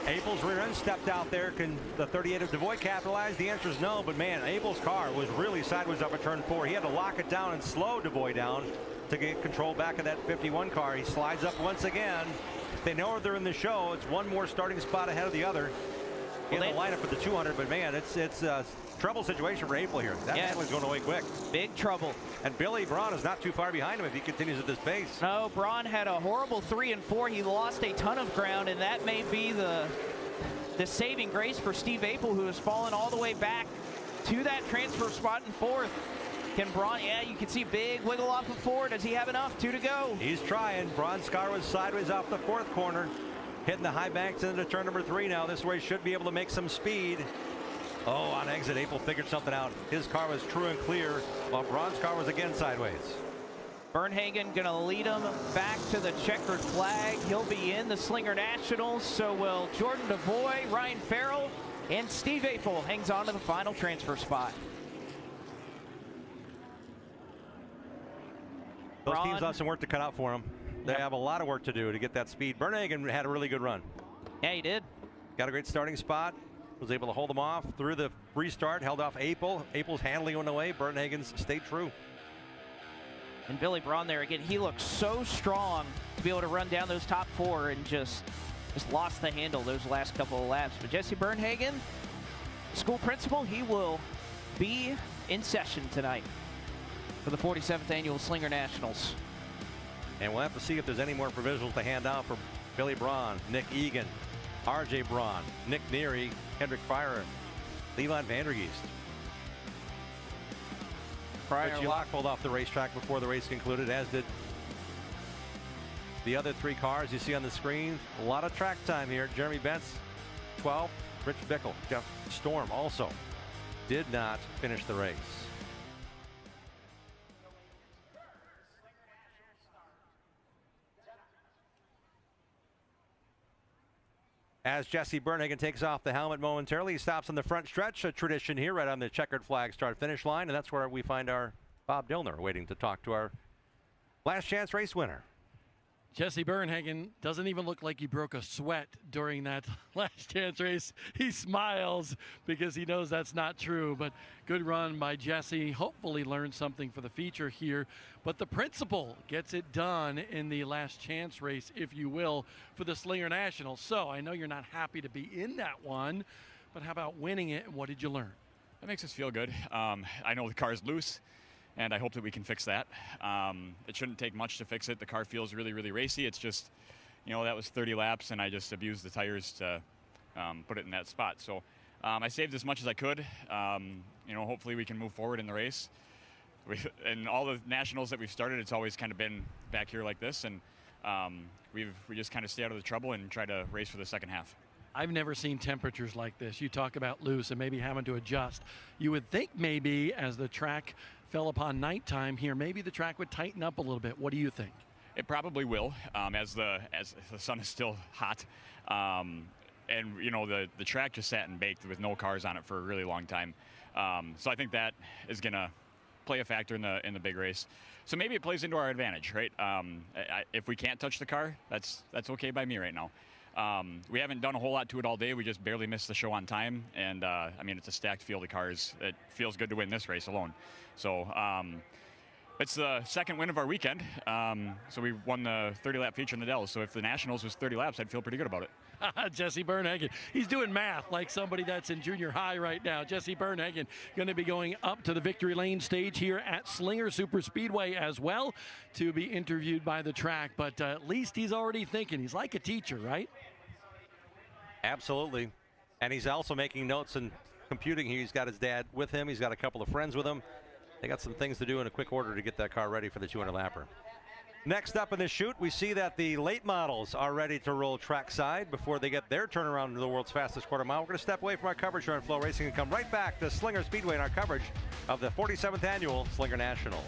Abel's rear end stepped out there. Can the 38 of DeVoy capitalize? The answer is no, but man, Abel's car was really sideways up at turn 4. He had to lock it down and slow DeVoy down to get control back of that 51 car. He slides up once again. They know they're in the show. It's one more starting spot ahead of the other in the lineup for the 200, but man, it's a trouble situation for Abel here. That handling's going away quick. Big trouble. And Billy Braun is not too far behind him if he continues at this pace. No, Braun had a horrible 3 and 4. He lost a ton of ground, and that may be the saving grace for Steve Apel, who has fallen all the way back to that transfer spot in 4th. Can Braun, yeah, you can see big wiggle off of 4. Does he have enough? 2 to go. He's trying. Braun's car was sideways off the 4th corner, hitting the high banks into turn number 3 now. This way should be able to make some speed. Oh, on exit, Apel figured something out. His car was true and clear, while Braun's car was again sideways. Bernhagen going to lead him back to the checkered flag. He'll be in the Slinger Nationals. So will Jordan DeVoy, Ryan Farrell, and Steve Apel hangs on to the final transfer spot. Those teams have some work to cut out for them. They have a lot of work to do to get that speed. Bernhagen had a really good run. Yeah, he did. Got a great starting spot. Was able to hold them off through the restart. Held off Apel. Apel's handling went away. Bernhagen's stayed true. And Billy Braun there again. He looked so strong to be able to run down those top 4 and just lost the handle those last couple of laps. But Jesse Bernhagen, school principal, he will be in session tonight for the 47th annual Slinger Nationals. And we'll have to see if there's any more provisionals to hand out for Billy Braun, Nick Egan, R.J. Braun, Nick Neary, Hendrik Fryer, Leland Vandergeest. Richie Locke pulled off the racetrack before the race concluded, as did the other 3 cars you see on the screen. A lot of track time here. Jeremy Bentz, 12. Rich Bickle, Jeff Storm also did not finish the race. As Jesse Bernhagen takes off the helmet momentarily, he stops on the front stretch, a tradition here right on the checkered flag start finish line, and that's where we find our Bob Dillner waiting to talk to our last chance race winner. Jesse Bernhagen doesn't even look like he broke a sweat during that last chance race. He smiles because he knows that's not true, but good run by Jesse. Hopefully learned something for the feature here, but the principal gets it done in the last chance race, if you will, for the Slinger Nationals. So I know you're not happy to be in that one, but how about winning it, and what did you learn? That makes us feel good. I know the car's loose, and I hope that we can fix that. It shouldn't take much to fix it. The car feels really, really racy. It's just, you know, that was 30 laps, and I just abused the tires to put it in that spot. So I saved as much as I could. You know, hopefully we can move forward in the race. And all the nationals that we've started, it's always kind of been back here like this, and we just kind of stay out of the trouble and try to race for the second half. I've never seen temperatures like this. You talk about loose and maybe having to adjust. You would think maybe as the track fell upon nighttime here, maybe the track would tighten up a little bit. What do you think? It probably will, as the sun is still hot, and you know the track just sat and baked with no cars on it for a really long time. So I think that is going to play a factor in the big race. So maybe it plays into our advantage, right? If we can't touch the car, that's okay by me right now. We haven't done a whole lot to it all day. We just barely missed the show on time, and I mean, it's a stacked field of cars. It feels good to win this race alone. So It's the second win of our weekend. So we won the 30-lap feature in the Dells. So if the Nationals was 30 laps, I'd feel pretty good about it. Jesse Bernhagen. He's doing math like somebody that's in junior high right now. Jesse Bernhagen going to be going up to the victory lane stage here at Slinger Super Speedway as well to be interviewed by the track. But at least he's already thinking. He's like a teacher, right? Absolutely. And he's also making notes and computing. He's got his dad with him. He's got a couple of friends with him. They got some things to do in a quick order to get that car ready for the 200-lapper. Next up in this shoot, we see that the late models are ready to roll trackside before they get their turnaround into the world's fastest quarter mile. We're going to step away from our coverage here on FloRacing and come right back to Slinger Speedway in our coverage of the 47th annual Slinger Nationals.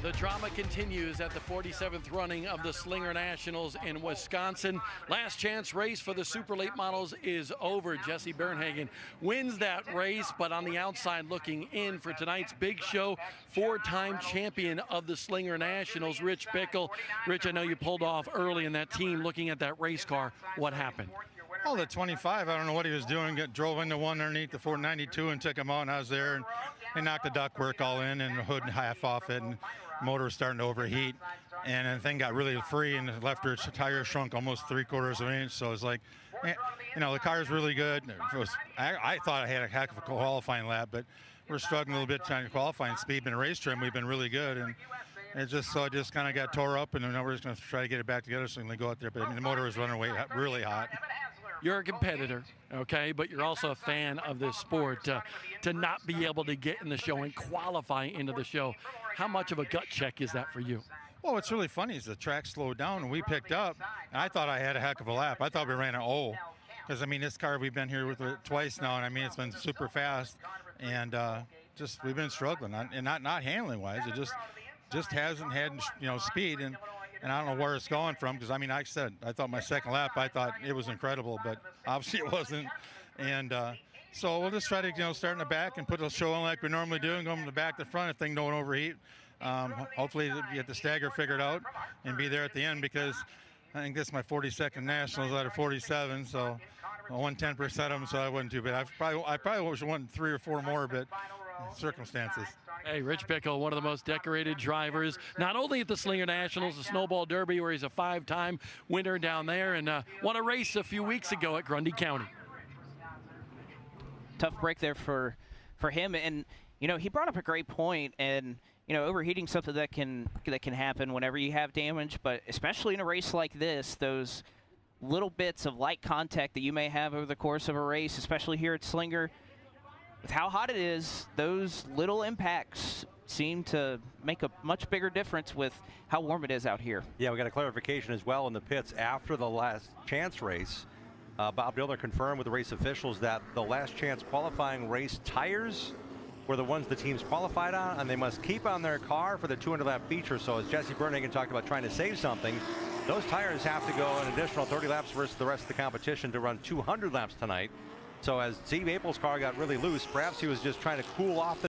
The drama continues at the 47th running of the Slinger Nationals in Wisconsin. Last chance race for the super late models is over. Jesse Bernhagen wins that race, but on the outside looking in for tonight's big show, 4-time champion of the Slinger Nationals, Rich Bickle. Rich, I know you pulled off early in that team looking at that race car. What happened? Oh, the 25, I don't know what he was doing. Drove into one underneath the 492 and took him out, and I was there, and he knocked the ductwork all in and the hood half off it, and the motor was starting to overheat, and the thing got really free, and left her tire shrunk almost 3/4 of an inch. So it's like, you know, the car's really good. I thought I had a heck of a qualifying lap, but we're struggling a little bit trying to qualify in speed. In race trim, we've been really good, and it just kind of got tore up, and then we're just going to try to get it back together so we can go out there. But I mean, the motor was running away really hot. You're a competitor, okay, but you're also a fan of this sport. To not be able to get in the show and qualify into the show, how much of a gut check is that for you? Well, what's really funny is the track slowed down and we picked up, and I thought I had a heck of a lap. I thought we ran an O, because I mean, this car, we've been here with it twice now, and I mean, it's been super fast, and just we've been struggling, and not handling wise. It just hasn't had, you know, speed, and I don't know where it's going from, because I mean, like I said, I thought my second lap, I thought it was incredible, but obviously it wasn't. And so we'll just try to, you know, start in the back and put a show on like we normally do, and go from the back to the front if things don't overheat. Hopefully get the stagger figured out and be there at the end, because I think this is my 42nd Nationals out of 47, so I won 10% of them, so I wasn't too bad. I probably wish I won 3 or 4 more, but circumstances. Hey, Rich Bickle, one of the most decorated drivers, not only at the Slinger Nationals, the Snowball Derby, where he's a 5-time winner down there, and won a race a few weeks ago at Grundy County. Tough break there for him, and you know, he brought up a great point, and you know, overheating something that can happen whenever you have damage, but especially in a race like this, those little bits of light contact that you may have over the course of a race, especially here at Slinger, with how hot it is, those little impacts seem to make a much bigger difference with how warm it is out here. Yeah, we got a clarification as well in the pits after the last chance race. Bob Dillner confirmed with the race officials that the last chance qualifying race tires were the ones the teams qualified on, and they must keep on their car for the 200-lap feature. So as Jesse Bernhagen talked about trying to save something, those tires have to go an additional 30 laps versus the rest of the competition to run 200 laps tonight. So as Steve April's car got really loose, perhaps he was just trying to cool off the